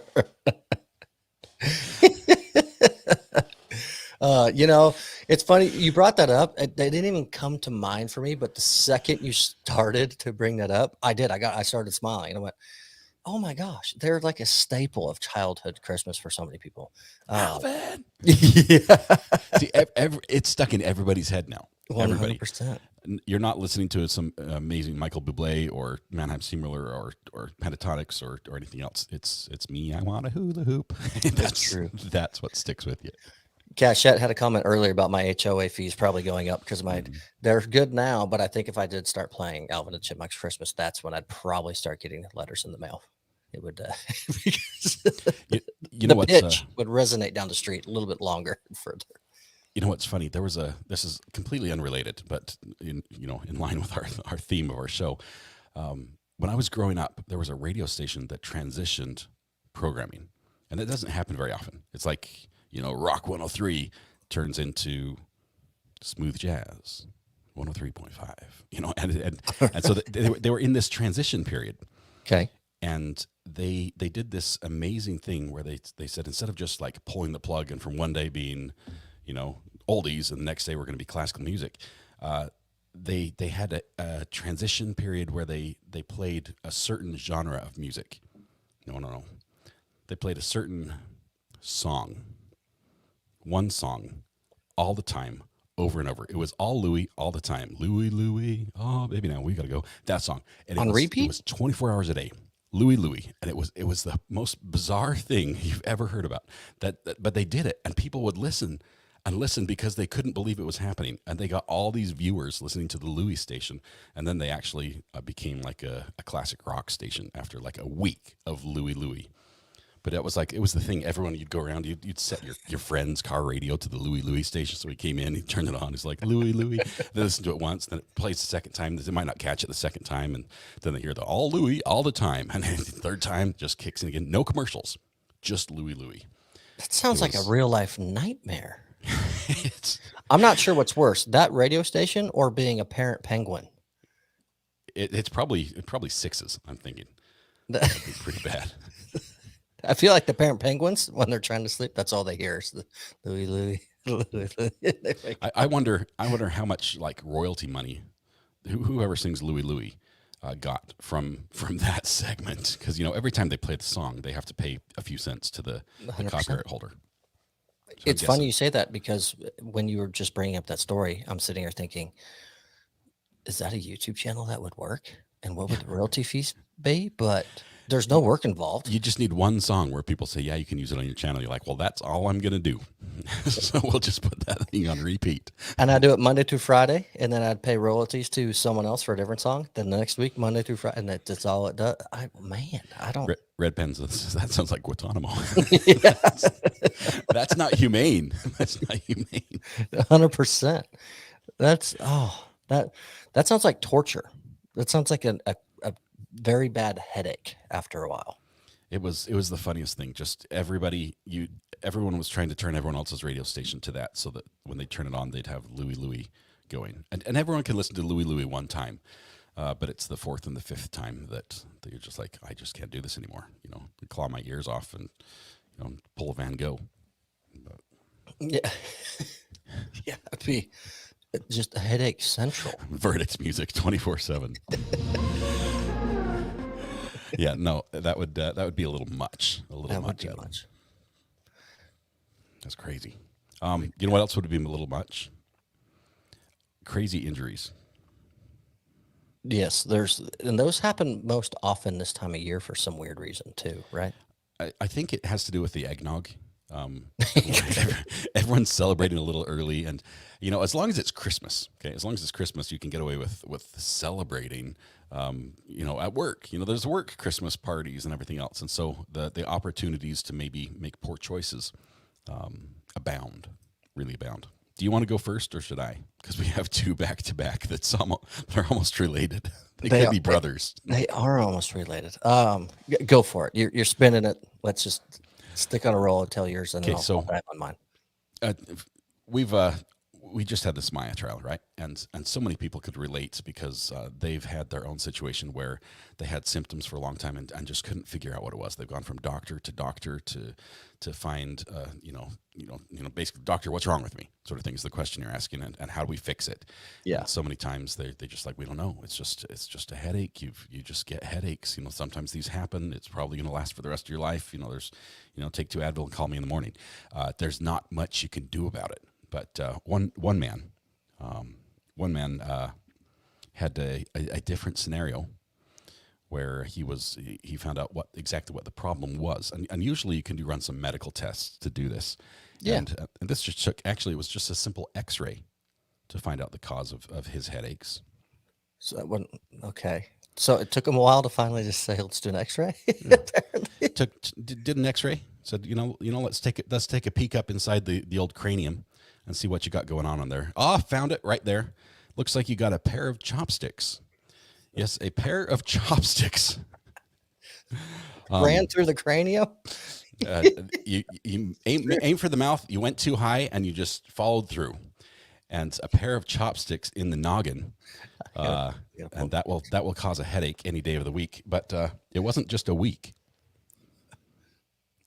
Speaker 2: It's funny you brought that up. They didn't even come to mind for me, but the second you started to bring that up, I started smiling and I went, oh my gosh, they're like a staple of childhood Christmas for so many people.
Speaker 1: Alvin. Yeah. See, it's stuck in everybody's head now. Everybody.
Speaker 2: 100%.
Speaker 1: You're not listening to some amazing Michael Bublé or Mannheim Steamroller or Pentatonics or anything else. It's me. I want a hula hoop.
Speaker 2: That's true.
Speaker 1: That's what sticks with you.
Speaker 2: Cashette had a comment earlier about my HOA fees probably going up because they're good now, but I think if I did start playing Alvin and Chipmunks Christmas, that's when I'd probably start getting letters in the mail. It would because
Speaker 1: You know
Speaker 2: the
Speaker 1: what's
Speaker 2: pitch would resonate down the street a little bit longer and further.
Speaker 1: you know what's funny? This is completely unrelated, but in line with our theme of our show. When I was growing up, there was a radio station that transitioned programming, and that doesn't happen very often. It's like Rock 103 turns into smooth jazz 103.5. And so they were in this transition period.
Speaker 2: Okay.
Speaker 1: And they did this amazing thing where they said, instead of just like pulling the plug and from one day being oldies and the next day we're going to be classical music, they had a transition period where they played a certain genre of music. No. They played a certain song, one song, all the time, over and over. It was all Louis all the time. Louis, oh baby, now we gotta go. That song. And
Speaker 2: on repeat?
Speaker 1: It was 24 hours a day. Louis, and it was the most bizarre thing you've ever heard about. But they did it, and people would listen because they couldn't believe it was happening, and they got all these viewers listening to the Louis station, and then they actually became like a classic rock station after like a week of Louis. But it was the thing. Everyone, you'd go around, you'd set your friend's car radio to the Louis station. So he came in, he turned it on. He's like, Louis. They listen to it once, then it plays the second time. They might not catch it the second time. And then they hear the all Louis all the time. And then the third time just kicks in again. No commercials, just Louis.
Speaker 2: That sounds like a real life nightmare. I'm not sure what's worse, that radio station or being a parent penguin.
Speaker 1: It's probably sixes, I'm thinking. That'd be pretty bad.
Speaker 2: I feel like the parent penguins, when they're trying to sleep, that's all they hear is the Louis.
Speaker 1: I wonder how much like royalty money whoever sings Louis got from that segment, because every time they play the song, they have to pay a few cents to the copyright holder. So
Speaker 2: it's funny you say that, because when you were just bringing up that story, I'm sitting here thinking, is that a YouTube channel that would work? And what would the royalty fees be? But there's no work involved.
Speaker 1: You just need one song where people say, yeah, you can use it on your channel. You're like, well, that's all I'm going to do. So we'll just put that thing on repeat.
Speaker 2: And I do it Monday through Friday, and then I'd pay royalties to someone else for a different song. Then the next week, Monday through Friday, and that's all it does. I don't.
Speaker 1: Red Pens, that sounds like Guantanamo.
Speaker 2: Yeah.
Speaker 1: That's not humane. That's not humane.
Speaker 2: 100%. That sounds like torture. That sounds like a very bad headache after a while.
Speaker 1: It was the funniest thing. Just everyone was trying to turn everyone else's radio station to that, so that when they turn it on, they'd have Louis going, and everyone can listen to Louis one time, but it's the fourth and the fifth time that you're just like, I just can't do this anymore. Claw my ears off and pull a Van Gogh. But.
Speaker 2: Yeah, yeah, it'd be just a headache central.
Speaker 1: Verdict's music 24/7. Yeah, no, that would be a little much.
Speaker 2: That would be much.
Speaker 1: That's crazy. You know what else would be a little much? Crazy injuries.
Speaker 2: Yes, and those happen most often this time of year for some weird reason too, right?
Speaker 1: I think it has to do with the eggnog. Everyone's celebrating a little early, and as long as it's Christmas, okay, as long as it's Christmas, you can get away with celebrating. At work, there's work Christmas parties and everything else, and so the opportunities to maybe make poor choices really abound. Do you want to go first, or should I? Because we have two back to back that are almost related. They could be brothers.
Speaker 2: They are almost related. Go for it. You're spinning it. Let's just stick on a roll and tell yours, and then I'll dive on mine.
Speaker 1: We just had this Maya trial, right? And so many people could relate, because they've had their own situation where they had symptoms for a long time and just couldn't figure out what it was. They've gone from doctor to find, basically, doctor, what's wrong with me? Sort of thing is the question you're asking, and how do we fix it?
Speaker 2: Yeah.
Speaker 1: And so many times they just like, we don't know. It's just a headache. You just get headaches. Sometimes these happen. It's probably going to last for the rest of your life. There's, take 2 Advil and call me in the morning. There's not much you can do about it. But one man one man had a different scenario where he found out exactly what the problem was, and usually you can run some medical tests to do this.
Speaker 2: Yeah.
Speaker 1: And this just took, actually, it was just a simple X-ray to find out the cause of his headaches.
Speaker 2: So that wasn't okay. So it took him a while to finally just say, "Let's do an X-ray."
Speaker 1: Did an X-ray. Said, let's take a peek up inside the old cranium and see what you got going on there. Oh, found it right there. Looks like you got a pair of chopsticks. Yes, a pair of chopsticks.
Speaker 2: Ran through the cranium.
Speaker 1: You aim for the mouth. You went too high, and you just followed through. And a pair of chopsticks in the noggin, and that will cause a headache any day of the week. But it wasn't just a week;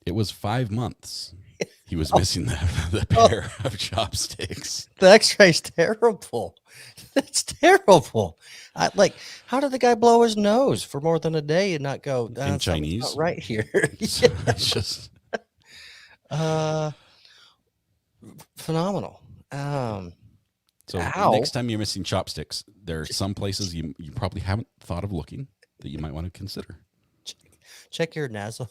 Speaker 1: it was 5 months. He was missing the pair of chopsticks.
Speaker 2: The X-ray's terrible. That's terrible. How did the guy blow his nose for more than a day and not go
Speaker 1: In Chinese?
Speaker 2: not right here?
Speaker 1: It's just
Speaker 2: phenomenal.
Speaker 1: so
Speaker 2: Ow.
Speaker 1: next time you're missing chopsticks, there are some places you probably haven't thought of looking that you might want to consider.
Speaker 2: Check your nasal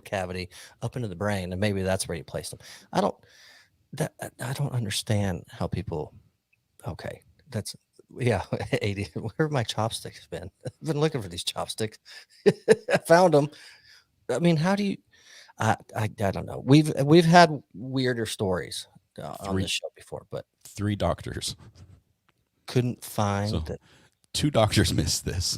Speaker 2: cavity up into the brain, and maybe that's where you place them. I don't understand how people. Okay, that's 80. Where have my chopsticks been? I've been looking for these chopsticks. I found them. I mean, how do you? I don't know. We've had weirder stories on this show before, but
Speaker 1: 3 doctors
Speaker 2: couldn't find that.
Speaker 1: 2 doctors missed this.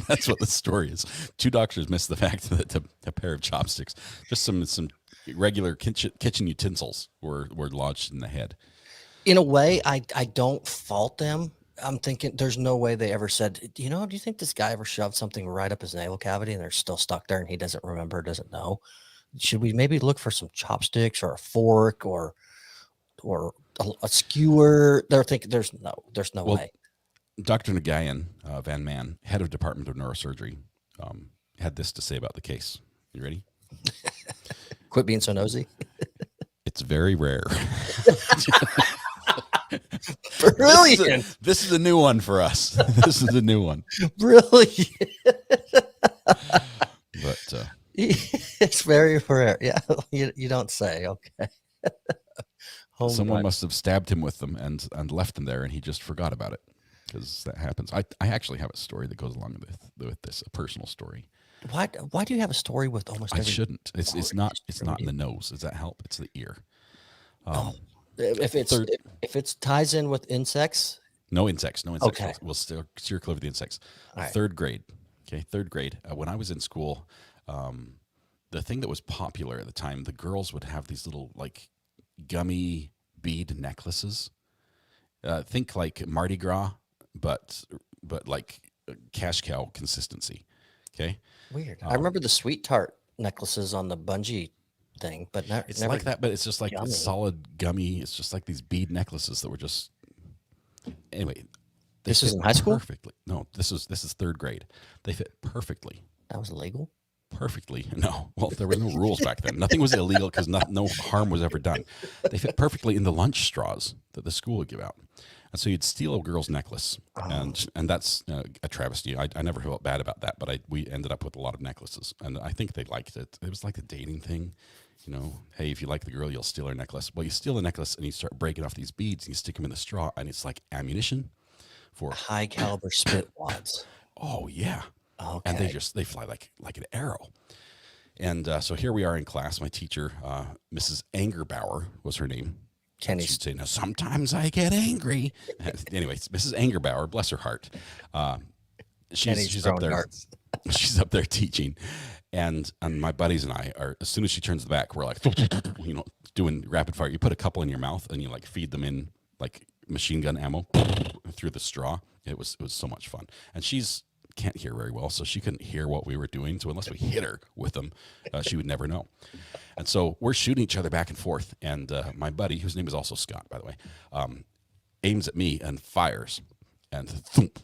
Speaker 1: that's what the story is. 2 doctors missed the fact that a pair of chopsticks, just some regular kitchen utensils, were lodged in the head.
Speaker 2: In a way, I don't fault them. I'm thinking there's no way they ever said, do you think this guy ever shoved something right up his navel cavity and they're still stuck there and he doesn't remember, doesn't know? Should we maybe look for some chopsticks or a fork or a skewer? They're thinking there's no way.
Speaker 1: Dr. Nagayan Van Man, head of Department of Neurosurgery, had this to say about the case. You ready?
Speaker 2: Quit being so nosy.
Speaker 1: It's very rare.
Speaker 2: Brilliant.
Speaker 1: This is a new one for us. This is a new one.
Speaker 2: Brilliant.
Speaker 1: But
Speaker 2: it's very rare. Yeah, you don't say. Okay.
Speaker 1: Someone must have stabbed him with them and left them there, and he just forgot about it. Because that happens. I actually have a story that goes along with this, a personal story.
Speaker 2: Why do you have a story with almost every?
Speaker 1: I shouldn't. It's not in the nose. Does that help? It's the ear.
Speaker 2: If it ties in with insects.
Speaker 1: No insects.
Speaker 2: Okay.
Speaker 1: We'll steer clear of the insects.
Speaker 2: All right.
Speaker 1: 3rd grade. Okay, 3rd grade. When I was in school, the thing that was popular at the time, the girls would have these little gummy bead necklaces. Think like Mardi Gras, but like cash cow consistency. Okay.
Speaker 2: Weird. I remember the sweet tart necklaces on the bungee thing, but
Speaker 1: it's never like that. But it's just like a solid gummy. It's just like these bead necklaces that were just. Anyway,
Speaker 2: this is in high school.
Speaker 1: Perfectly. No, this is 3rd grade. They fit perfectly.
Speaker 2: That was illegal.
Speaker 1: Perfectly. No. Well, there were no rules back then. Nothing was illegal because no harm was ever done. They fit perfectly in the lunch straws that the school would give out. And so you'd steal a girl's necklace, and that's a travesty. I never felt bad about that, but we ended up with a lot of necklaces, and I think they liked it. It was like a dating thing, Hey, if you like the girl, you'll steal her necklace. Well, you steal the necklace, and you start breaking off these beads, and you stick them in the straw, and it's like ammunition for
Speaker 2: high caliber spit wads.
Speaker 1: Oh yeah,
Speaker 2: okay.
Speaker 1: And they fly like an arrow. And so here we are in class. My teacher, Mrs. Angerbauer, was her name. She'd say, "Now sometimes I get angry." Anyways, Mrs. Angerbauer, bless her heart, she's up there. She's up there teaching, and my buddies and I are. As soon as she turns the back, we're like, doing rapid fire. You put a couple in your mouth, and you feed them in like machine gun ammo through the straw. It was so much fun, and can't hear very well, so she couldn't hear what we were doing. So unless we hit her with them, she would never know. And so we're shooting each other back and forth. And my buddy, whose name is also Scott, by the way, aims at me and fires, and thump,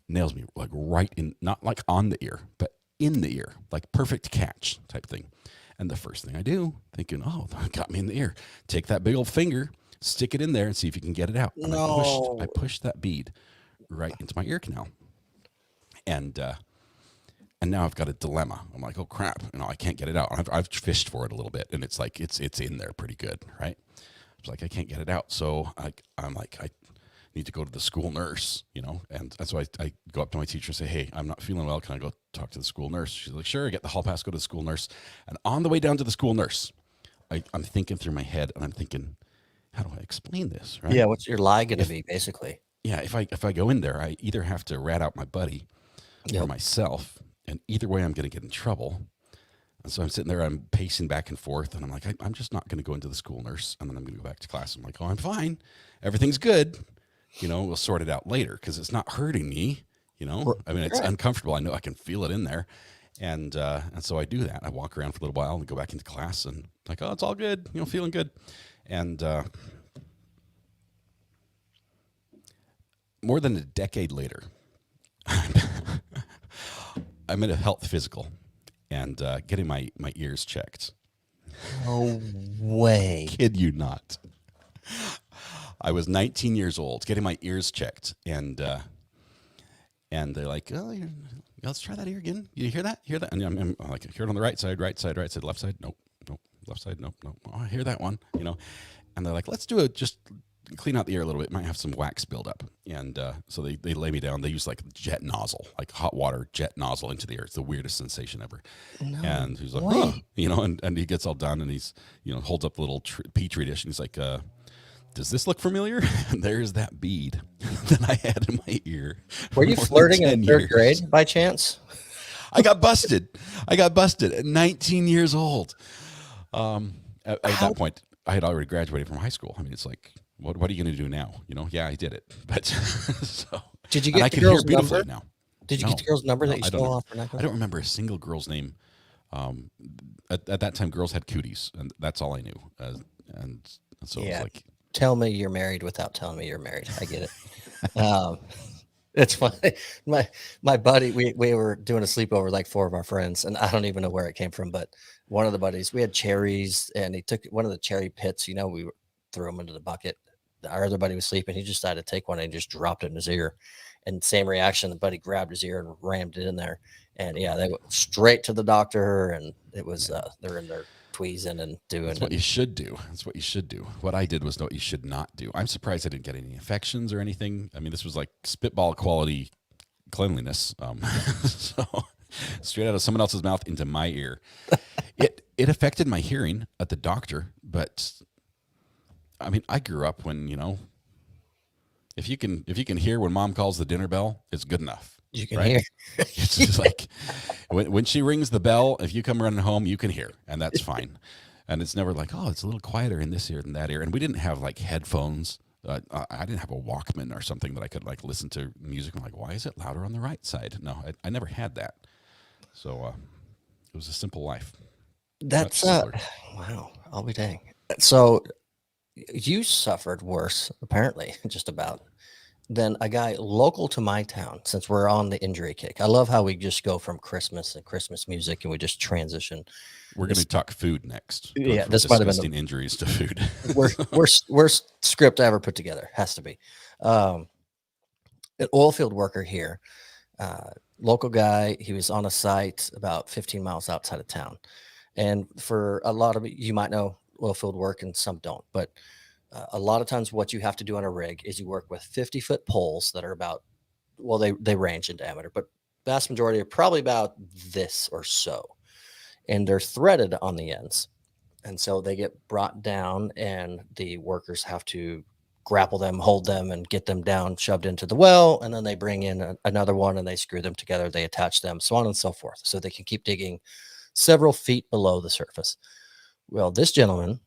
Speaker 1: nails me right in, not on the ear, but in the ear, perfect catch type thing. And the first thing I do, thinking, oh, that got me in the ear, take that big old finger, stick it in there and see if you can get it out. And I
Speaker 2: No.
Speaker 1: pushed that bead right into my ear canal. And now I've got a dilemma. I'm like, oh crap, I can't get it out. I've fished for it a little bit, and it's like it's in there pretty good, right? It's like I can't get it out, so I'm like I need to go to the school nurse, and so I go up to my teacher and say, hey, I'm not feeling well. Can I go talk to the school nurse? She's like, sure. I get the hall pass, go to the school nurse, and on the way down to the school nurse, I'm thinking through my head, and I'm thinking, how do I explain this, right?
Speaker 2: Yeah, what's your lie going to be, basically?
Speaker 1: Yeah, if I go in there, I either have to rat out my buddy or myself, and either way, I'm going to get in trouble. And so I'm sitting there, I'm pacing back and forth, and I'm like, I'm just not going to go into the school nurse, and then I'm going to go back to class. I'm like, oh, I'm fine, everything's good. We'll sort it out later because it's not hurting me. I mean, it's uncomfortable. I know I can feel it in there, and so I do that. I walk around for a little while and go back into class, and like, oh, it's all good. Feeling good, and more than a decade later, I'm at a health physical and getting my ears checked.
Speaker 2: No way.
Speaker 1: Kid you not. I was 19 years old, getting my ears checked, and they're like, "Oh, let's try that ear again. You hear that? Hear that?" And I'm like, "I hear it on the right side, left side, nope, left side, nope. Oh, I hear that one, And they're like, "Let's do it. Just clean out the ear a little bit. It might have some wax buildup." And so they lay me down. They use like jet nozzle, like hot water jet nozzle into the ear. It's the weirdest sensation ever. No and he's like, "Huh," and he gets all done, and he's holds up the little petri dish, and he's like, does this look familiar? And there's that bead that I had in my ear.
Speaker 2: Were you flirting in third grade by chance?
Speaker 1: I got busted at 19 years old. At that point, I had already graduated from high school. I mean, it's like, what are you going to do now? Yeah, I did it. But so
Speaker 2: did you get the girl's number now? Did you get the girl's number that you stole off her necklace?
Speaker 1: I don't remember a single girl's name. At that time, girls had cooties, and that's all I knew. And so it was like,
Speaker 2: tell me you're married without telling me you're married. I get it. It's funny. My buddy, we were doing a sleepover, like 4 of our friends, and I don't even know where it came from, but one of the buddies, we had cherries, and he took one of the cherry pits, we threw them into the bucket. Our other buddy was sleeping. He just decided to take one and just dropped it in his ear. And same reaction, the buddy grabbed his ear and rammed it in there. And they went straight to the doctor, and it was they're in there tweezing and doing.
Speaker 1: That's what you should do. That's what you should do. What I did was what you should not do. I'm surprised I didn't get any infections or anything. I mean, this was like spitball quality cleanliness. So straight out of someone else's mouth into my ear. It affected my hearing at the doctor, but I mean, I grew up when, if you can hear when mom calls the dinner bell, it's good enough.
Speaker 2: You can hear.
Speaker 1: It's just like when she rings the bell, if you come running home, you can hear, and that's fine. And it's never like, oh, it's a little quieter in this ear than that ear. And we didn't have like headphones. I didn't have a Walkman or something that I could like listen to music. I'm like, why is it louder on the right side? No, I never had that. So it was a simple life.
Speaker 2: That's wow. I'll be dang. So you suffered worse, apparently, just about, than a guy local to my town, since we're on the injury kick. I love how we just go from Christmas and Christmas music, and we just transition.
Speaker 1: We're going to talk food next.
Speaker 2: Yeah, this might have been
Speaker 1: injuries to food.
Speaker 2: worst script I ever put together. Has to be. An oil field worker here, local guy. He was on a site about 15 miles outside of town. And for a lot of you might know oil field work and some don't, but a lot of times what you have to do on a rig is you work with 50-foot poles that are about, well, they range in diameter, but vast majority are probably about this or so. And they're threaded on the ends. And so they get brought down, and the workers have to grapple them, hold them, and get them down, shoved into the well. And then they bring in another one, and they screw them together. They attach them, so on and so forth. So they can keep digging several feet below the surface. Well, this gentleman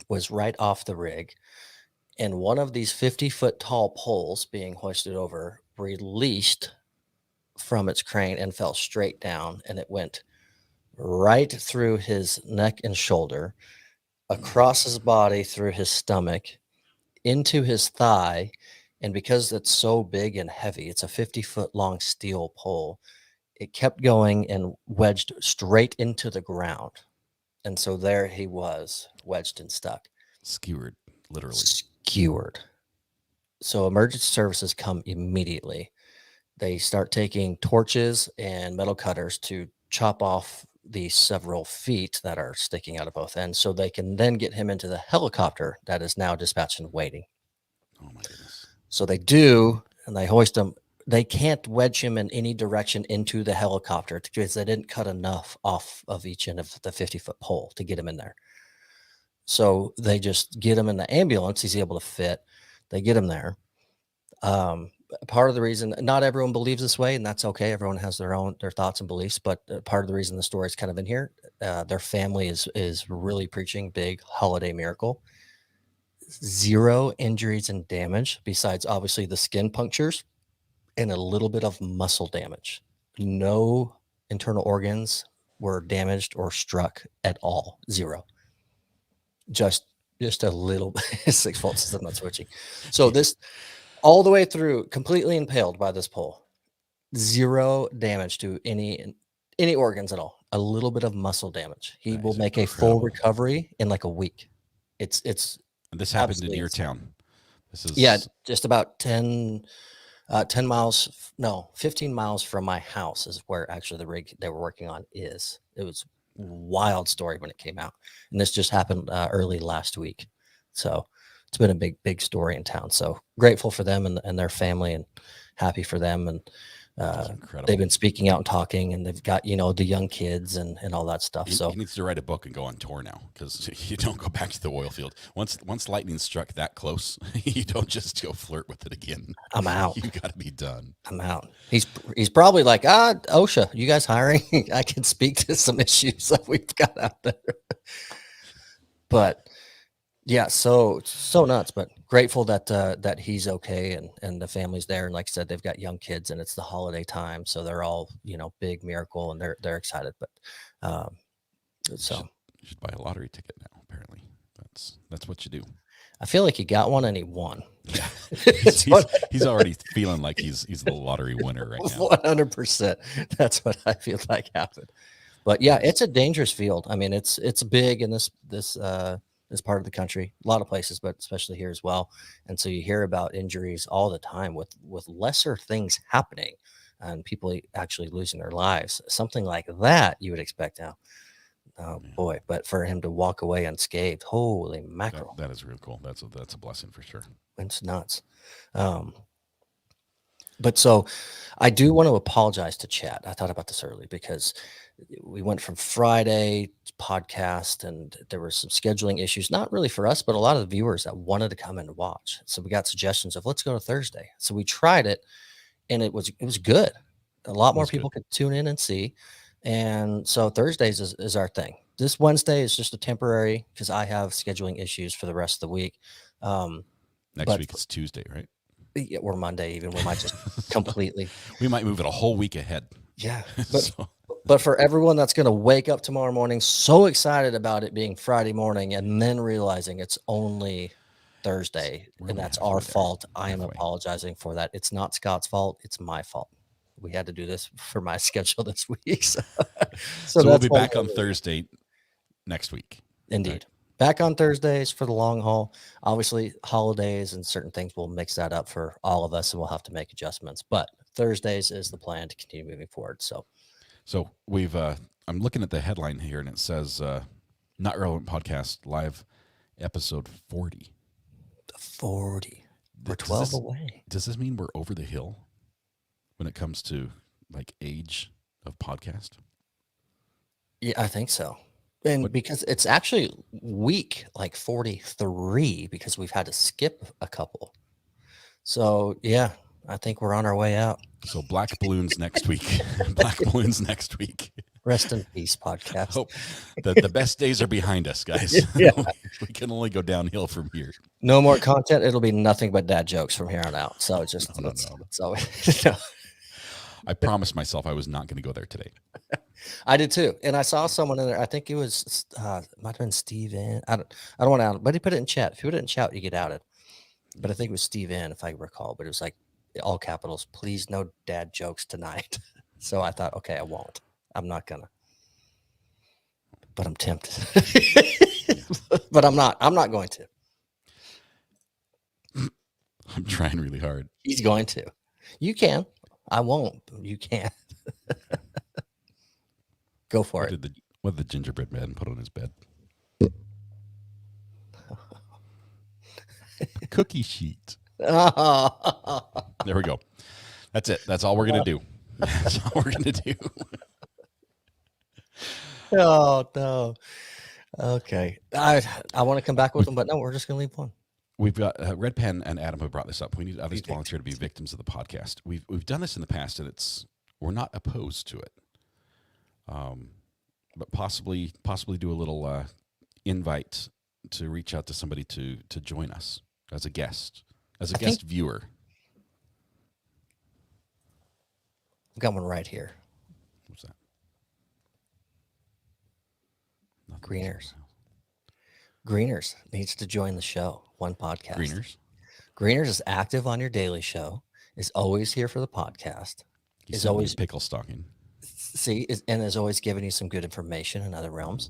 Speaker 2: was right off the rig, and one of these 50-foot tall poles being hoisted over released from its crane and fell straight down, and it went right through his neck and shoulder, across his body, through his stomach, into his thigh. And because it's so big and heavy, it's a 50-foot long steel pole, it kept going and wedged straight into the ground. And so there he was, wedged and stuck.
Speaker 1: Skewered. literally.
Speaker 2: Skewered. So emergency services come immediately. They start taking torches and metal cutters to chop off the several feet that are sticking out of both ends so they can then get him into the helicopter that is now dispatched and waiting.
Speaker 1: Oh my goodness.
Speaker 2: So they do, and they hoist him. They can't wedge him in any direction into the helicopter because they didn't cut enough off of each end of the 50-foot pole to get him in there. So they just get him in the ambulance. He's able to fit. They get him there. Part of the reason, not everyone believes this way, and that's okay. Everyone has their thoughts and beliefs, but part of the reason the story is kind of in here, their family is really preaching big holiday miracle. 0 injuries and damage, besides obviously the skin punctures and a little bit of muscle damage. No internal organs were damaged or struck at all. 0. Just a little 6 volts. I'm not switching. So this all the way through, completely impaled by this pole. 0 damage to any organs at all. A little bit of muscle damage. He
Speaker 1: That
Speaker 2: will
Speaker 1: is
Speaker 2: make a full
Speaker 1: incredible.
Speaker 2: recovery in like a week. It's
Speaker 1: And this happened in
Speaker 2: absolutely
Speaker 1: your
Speaker 2: insane.
Speaker 1: town. This is
Speaker 2: Yeah, just about 10 miles, no, 15 miles from my house is where actually the rig they were working on is. It was a wild story when it came out. And this just happened early last week. So it's been a big story in town. So grateful for them and their family, and happy for them. And
Speaker 1: that's incredible.
Speaker 2: they've been speaking out and talking, and they've got, the young kids and all that stuff. So
Speaker 1: He needs to write a book and go on tour now, because you don't go back to the oil field. Once lightning struck that close, you don't just go flirt with it again.
Speaker 2: I'm out.
Speaker 1: You got to be done.
Speaker 2: I'm out. He's probably like, OSHA, you guys hiring? I can speak to some issues that we've got out there. But yeah, so nuts, but grateful that he's okay and the family's there. And like I said, they've got young kids and it's the holiday time. So they're all, big miracle, and they're excited. But so
Speaker 1: You should buy a lottery ticket now, apparently. That's what you do.
Speaker 2: I feel like he got one and he won.
Speaker 1: Yeah. He's already feeling like he's the lottery winner right now.
Speaker 2: 100%. That's what I feel like happened. But yeah, it's a dangerous field. I mean, it's big in this part of the country, a lot of places, but especially here as well. And so you hear about injuries all the time with lesser things happening and people actually losing their lives. Something like that you would expect now. Oh boy! But for him to walk away unscathed, holy mackerel!
Speaker 1: That is real cool. That's a blessing for sure.
Speaker 2: It's nuts. But so I do want to apologize to chat. I thought about this early because we went from Friday podcast and there were some scheduling issues, not really for us, but a lot of the viewers that wanted to come in and watch. So we got suggestions of let's go to Thursday. So we tried it and it was good. A lot more people could tune in and see. And so Thursdays is our thing. This Wednesday is just a temporary because I have scheduling issues for the rest of the week.
Speaker 1: Next week it's Tuesday, right?
Speaker 2: Yeah, or Monday even. We might just completely.
Speaker 1: We might move it a whole week ahead.
Speaker 2: Yeah. But for everyone that's going to wake up tomorrow morning so excited about it being Friday morning and then realizing it's only Thursday and that's our fault, I am apologizing for that. It's not Scott's fault. It's my fault. We had to do this for my schedule this week. So
Speaker 1: we'll be back on Thursday next week.
Speaker 2: Indeed. Right. Back on Thursdays for the long haul. Obviously, holidays and certain things will mix that up for all of us, and we'll have to make adjustments. But Thursdays is the plan to continue moving forward.
Speaker 1: So we've I'm looking at the headline here, and it says Not Relevant Podcast Live Episode 40.
Speaker 2: 40. We're 12 away.
Speaker 1: Does this mean we're over the hill when it comes to like age of podcast?
Speaker 2: Yeah, I think so. And because it's actually week like 43 because we've had to skip a couple. So yeah, I think we're on our way out.
Speaker 1: So black balloons next week. Black balloons next week.
Speaker 2: Rest in peace, podcast.
Speaker 1: Hope the best days are behind us, guys.
Speaker 2: Yeah.
Speaker 1: We can only go downhill from here.
Speaker 2: No more content. It'll be nothing but dad jokes from here on out. So it's just
Speaker 1: no.
Speaker 2: So
Speaker 1: I promised myself I was not going to go there today.
Speaker 2: I did too, and I saw someone in there. I think it was might have been Steven. I don't want to out, but he put it in chat. If you put it in chat, you get outed. But I think it was Steven, if I recall. But it was like all capitals. Please, no dad jokes tonight. So I thought, okay, I won't. I'm not gonna. But I'm tempted. But I'm not. I'm not going to.
Speaker 1: I'm trying really hard.
Speaker 2: He's going to. You can. I won't. You can. Go for
Speaker 1: What
Speaker 2: it.
Speaker 1: did the gingerbread man put on his bed? A cookie sheet. There we go. That's it. That's all we're gonna do. That's all we're gonna do.
Speaker 2: Oh no. Okay. I want to come back with them, but no, we're just gonna leave one.
Speaker 1: We've got Red Pen and Adam have brought this up. We need others to volunteer to be victims of the podcast. We've done this in the past, and we're not opposed to it. But possibly do a little invite to reach out to somebody to join us as a guest, viewer.
Speaker 2: I've got one right here.
Speaker 1: What's that? Nothing.
Speaker 2: Greeners needs to join the show. One podcast.
Speaker 1: Greeners
Speaker 2: is active on your daily show. Is always here for the podcast.
Speaker 1: He's
Speaker 2: is always
Speaker 1: pickle stocking.
Speaker 2: And is always giving you some good information in other realms.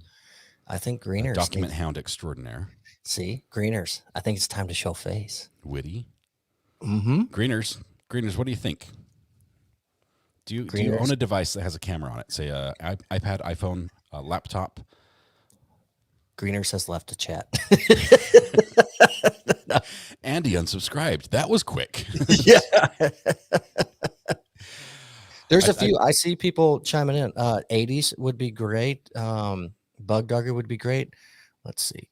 Speaker 2: I think Greeners
Speaker 1: document hound extraordinaire.
Speaker 2: See, Greeners. I think it's time to show face.
Speaker 1: Witty.
Speaker 2: Mm-hmm.
Speaker 1: Greeners. What do you think? Do you own a device that has a camera on it? Say iPad, iPhone, laptop.
Speaker 2: Greeners has left the chat.
Speaker 1: Andy unsubscribed. That was quick.
Speaker 2: Yeah. There's a few. I see people chiming in. 80s would be great. Bug Dogger would be great. Let's see.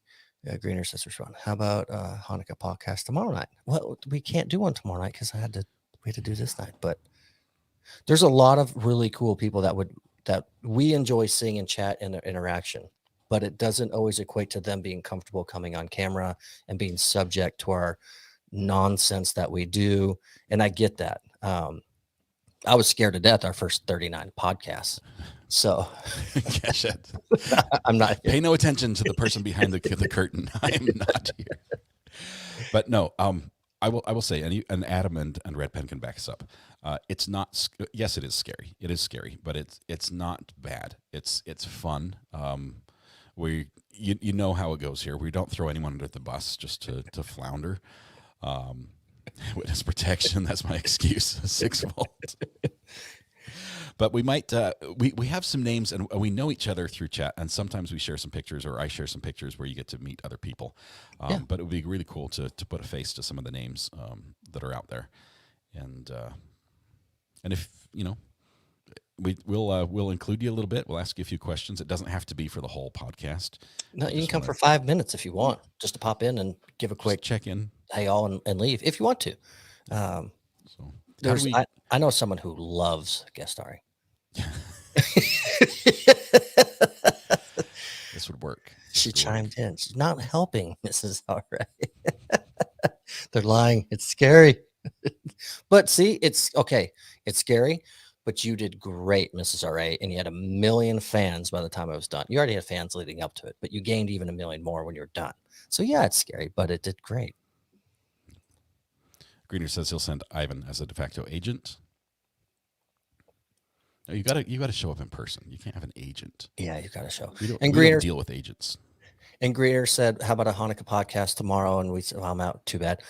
Speaker 2: Greener says respond. How about Hanukkah podcast tomorrow night? Well, we can't do one tomorrow night because we had to do this night. But there's a lot of really cool people that we enjoy seeing in chat and their interaction. But it doesn't always equate to them being comfortable coming on camera and being subject to our nonsense that we do. And I get that. I was scared to death our first 39 podcasts. So I'm not here.
Speaker 1: Pay no attention to the person behind the curtain. I am not here. But no, I will say, and Adam and Red Pen can back us up. It's not. Yes, it is scary. It is scary, but it's not bad. It's fun. You know how it goes here. We don't throw anyone under the bus just to flounder. Witness protection. That's my excuse. 6 volt. But we might. We have some names, and we know each other through chat. And sometimes we share some pictures, or I share some pictures where you get to meet other people. But it would be really cool to put a face to some of the names that are out there. And if we'll include you a little bit. We'll ask you a few questions. It doesn't have to be for the whole podcast.
Speaker 2: No, you can come for 5 minutes if you want, just to pop in and give a quick
Speaker 1: check in.
Speaker 2: Hey all and leave if you want to. I know someone who loves guest starring.
Speaker 1: This would work.
Speaker 2: She chimed in. She's not helping, Mrs. Alright. They're lying. It's scary. But see, it's okay. It's scary, but you did great, Mrs. RA, and you had 1 million fans by the time I was done. You already had fans leading up to it, but you gained even 1 million more when you're done. So yeah, it's scary, but it did great.
Speaker 1: Greener says he'll send Ivan as a de facto agent. No, you gotta show up in person. You can't have an agent.
Speaker 2: Yeah, you gotta show.
Speaker 1: We don't deal with agents.
Speaker 2: And Greener said, "How about a Hanukkah podcast tomorrow?" And we said, well, "I'm out. Too bad."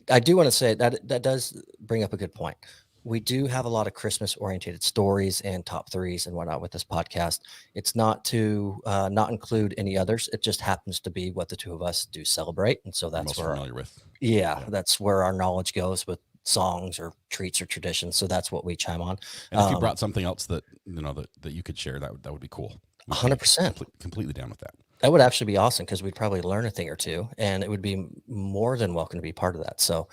Speaker 2: I do want to say that does bring up a good point. We do have a lot of Christmas oriented stories and top threes and whatnot with this podcast. It's not to not include any others. It just happens to be what the two of us do celebrate. And so that's
Speaker 1: most
Speaker 2: where
Speaker 1: familiar with.
Speaker 2: Yeah, that's where our knowledge goes with songs or treats or traditions. So that's what we chime on.
Speaker 1: And if you brought something else that that you could share, that would be cool.
Speaker 2: 100%.
Speaker 1: Completely down with that.
Speaker 2: That would actually be awesome because we'd probably learn a thing or two, and it would be more than welcome to be part of that. So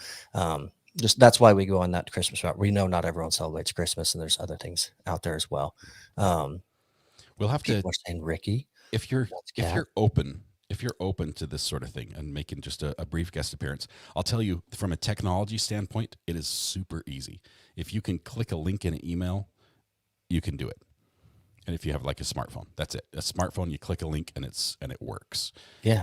Speaker 2: just that's why we go on that Christmas route. We know not everyone celebrates Christmas, and there's other things out there as well.
Speaker 1: We'll have to.
Speaker 2: Saying Ricky,
Speaker 1: if you're open to this sort of thing and making just a brief guest appearance, I'll tell you from a technology standpoint, it is super easy. If you can click a link in an email, you can do it. And if you have like a smartphone, that's it. A smartphone, you click a link and it works.
Speaker 2: Yeah.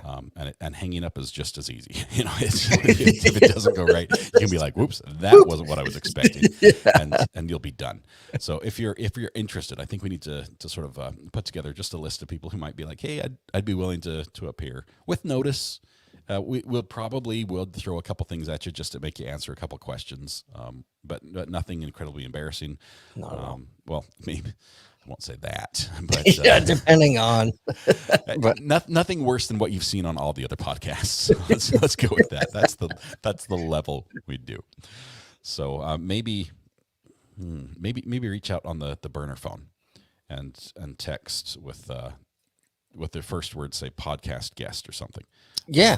Speaker 1: And hanging up is just as easy. If it doesn't go right, you can be like, "Whoops, that wasn't what I was expecting," and you'll be done. So if you're interested, I think we need to sort of put together just a list of people who might be like, "Hey, I'd be willing to appear with notice." We'll probably will throw a couple things at you just to make you answer a couple questions, but nothing incredibly embarrassing.
Speaker 2: Not at all.
Speaker 1: Well, maybe I won't say that, but
Speaker 2: Yeah, depending on. But
Speaker 1: nothing worse than what you've seen on all the other podcasts. Let's go with that. That's the level we do. So maybe reach out on the burner phone and text with the first word, say podcast guest or something.
Speaker 2: yeah,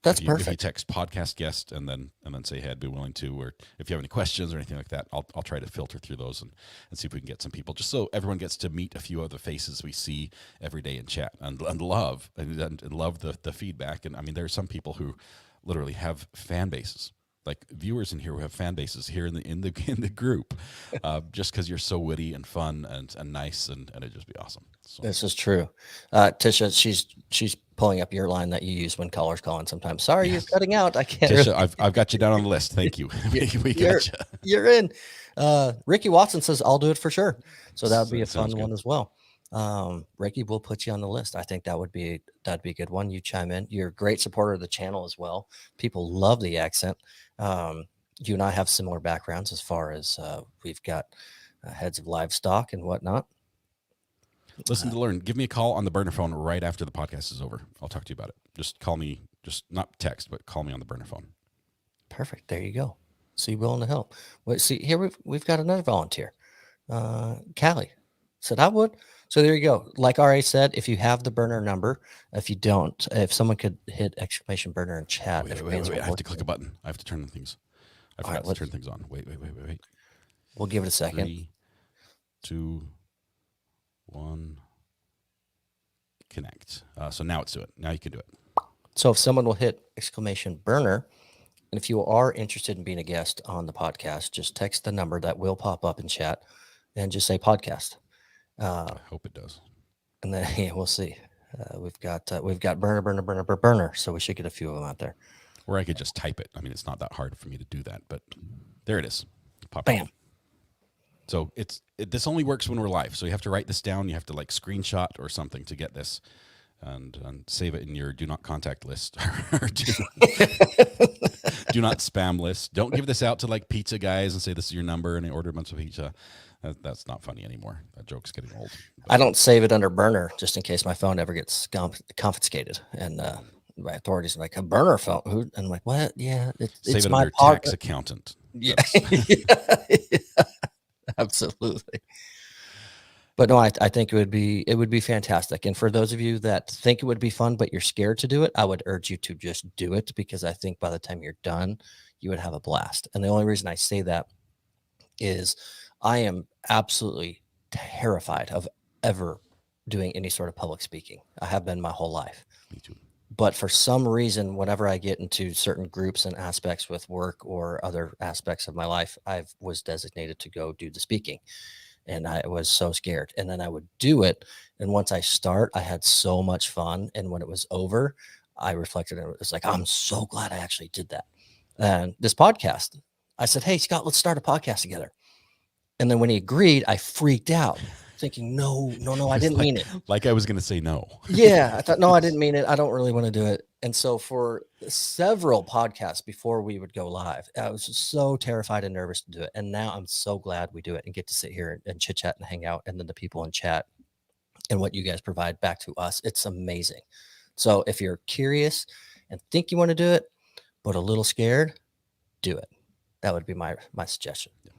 Speaker 2: that's
Speaker 1: If you
Speaker 2: perfect.
Speaker 1: text podcast guest and then say, hey, I'd be willing to, or if you have any questions or anything like that, I'll try to filter through those and see if we can get some people, just so everyone gets to meet a few other faces we see every day in chat and love the feedback. And I mean, there are some people who literally have fan bases, like viewers in here who have fan bases here in the group, just because you're so witty and fun and nice, and it'd just be awesome. So.
Speaker 2: This is true. Tisha, she's pulling up your line that you use when callers call in sometimes. Sorry, You're cutting out. I can't.
Speaker 1: Tisha, I've got you down on the list. Thank you. We got you.
Speaker 2: You're in. Ricky Watson says, I'll do it for sure. So that would be a fun
Speaker 1: Sounds good.
Speaker 2: one as well. Ricky, we'll put you on the list. I think that'd be a good one. You chime in. You're a great supporter of the channel as well. People love the accent. You and I have similar backgrounds as far as we've got heads of livestock and whatnot.
Speaker 1: Listen to learn. Give me a call on the burner phone right after the podcast is over. I'll talk to you about it. Just call me, just not text, but call me on the burner phone.
Speaker 2: Perfect. There you go. So you're willing to help. Well, see, here we've got another volunteer. Callie said I would. So there you go. Like RA said, if you have the burner number, if you don't, if someone could hit exclamation burner in chat.
Speaker 1: Wait. I have to click a button. I have to turn the things. I forgot to turn things on. Wait.
Speaker 2: We'll give it a second.
Speaker 1: 3, 2, 1. Connect. So now it's do it. Now you can do it.
Speaker 2: So if someone will hit exclamation burner, and if you are interested in being a guest on the podcast, just text the number that will pop up in chat and just say podcast.
Speaker 1: I hope it does.
Speaker 2: And then yeah, we'll see. We've got burner. So we should get a few of them out there.
Speaker 1: Or I could just type it. I mean, it's not that hard for me to do that, but there it is. Pop
Speaker 2: Bam.
Speaker 1: up. So this only works when we're live. So you have to write this down. You have to like screenshot or something to get this, and save it in your do not contact list or do not spam list. Don't give this out to like pizza guys and say this is your number and they order a bunch of pizza. That's not funny anymore. That joke's getting old.
Speaker 2: I don't save it under burner just in case my phone ever gets confiscated and my authorities are like a burner phone. And I'm like, what? Yeah,
Speaker 1: Save
Speaker 2: it's
Speaker 1: it
Speaker 2: my
Speaker 1: under tax accountant.
Speaker 2: Yeah. Absolutely. But no, I think it would be fantastic. And for those of you that think it would be fun, but you're scared to do it, I would urge you to just do it, because I think by the time you're done, you would have a blast. And the only reason I say that is I am absolutely terrified of ever doing any sort of public speaking. I have been my whole life.
Speaker 1: Me too.
Speaker 2: But for some reason, whenever I get into certain groups and aspects with work or other aspects of my life, I was designated to go do the speaking. And I was so scared. And then I would do it. And once I start, I had so much fun. And when it was over, I reflected and it was like, I'm so glad I actually did that. And this podcast, I said, hey, Scott, let's start a podcast together. And then when he agreed, I freaked out, thinking, no, I didn't mean it.
Speaker 1: Like I was going to say no.
Speaker 2: Yeah. I thought, no, I didn't mean it. I don't really want to do it. And so for several podcasts before we would go live, I was just so terrified and nervous to do it. And now I'm so glad we do it and get to sit here and chit chat and hang out. And then the people in chat and what you guys provide back to us, it's amazing. So if you're curious and think you want to do it, but a little scared, do it. That would be my suggestion.
Speaker 1: Yeah.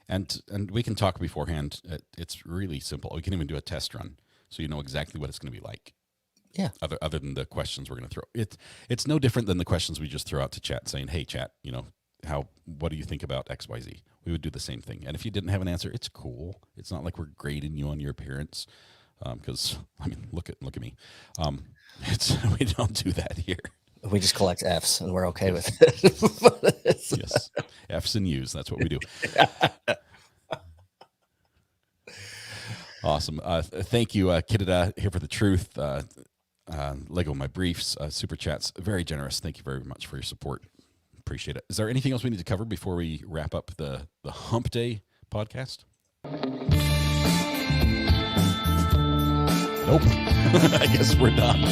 Speaker 1: And we can talk beforehand. It's really simple. We can even do a test run, so you know exactly what it's going to be like.
Speaker 2: Yeah.
Speaker 1: Other than the questions we're going to throw, it's no different than the questions we just throw out to chat, saying, "Hey, chat, what do you think about X, Y, Z?" We would do the same thing. And if you didn't have an answer, it's cool. It's not like we're grading you on your appearance, because I mean, look at me. We don't do that here.
Speaker 2: We just collect Fs and we're okay with it.
Speaker 1: Yes, Fs and Us. That's what we do. Awesome. Thank you, Kidda, here for the truth. Lego My Briefs, super chats, very generous. Thank you very much for your support. Appreciate it. Is there anything else we need to cover before we wrap up the Hump Day podcast? Nope. I guess we're done.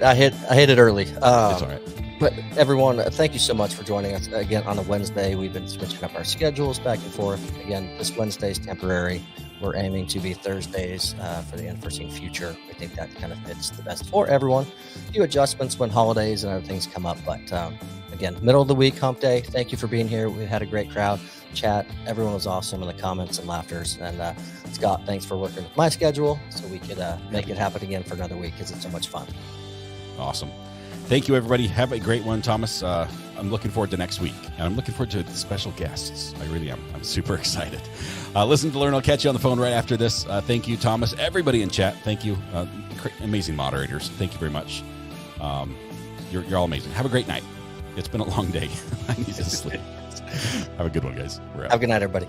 Speaker 2: I hit it early.
Speaker 1: It's all right.
Speaker 2: But everyone, thank you so much for joining us again on a Wednesday. We've been switching up our schedules back and forth. Again, this Wednesday is temporary. We're aiming to be Thursdays for the unforeseen future. We think that kind of fits the best for everyone. A few adjustments when holidays and other things come up. But again, middle of the week, hump day. Thank you for being here. We had a great crowd chat. Everyone was awesome in the comments and laughters. And Scott, thanks for working with my schedule so we could make it happen again for another week because it's so much fun.
Speaker 1: Awesome. Thank you, everybody. Have a great one, Thomas. I'm looking forward to next week, and I'm looking forward to the special guests. I really am. I'm super excited. Listen to Learn. I'll catch you on the phone right after this. Thank you, Thomas. Everybody in chat, thank you. Amazing moderators. Thank you very much. You're all amazing. Have a great night. It's been a long day. I need to sleep. Have a good one, guys. We're out.
Speaker 2: Have a good night, everybody.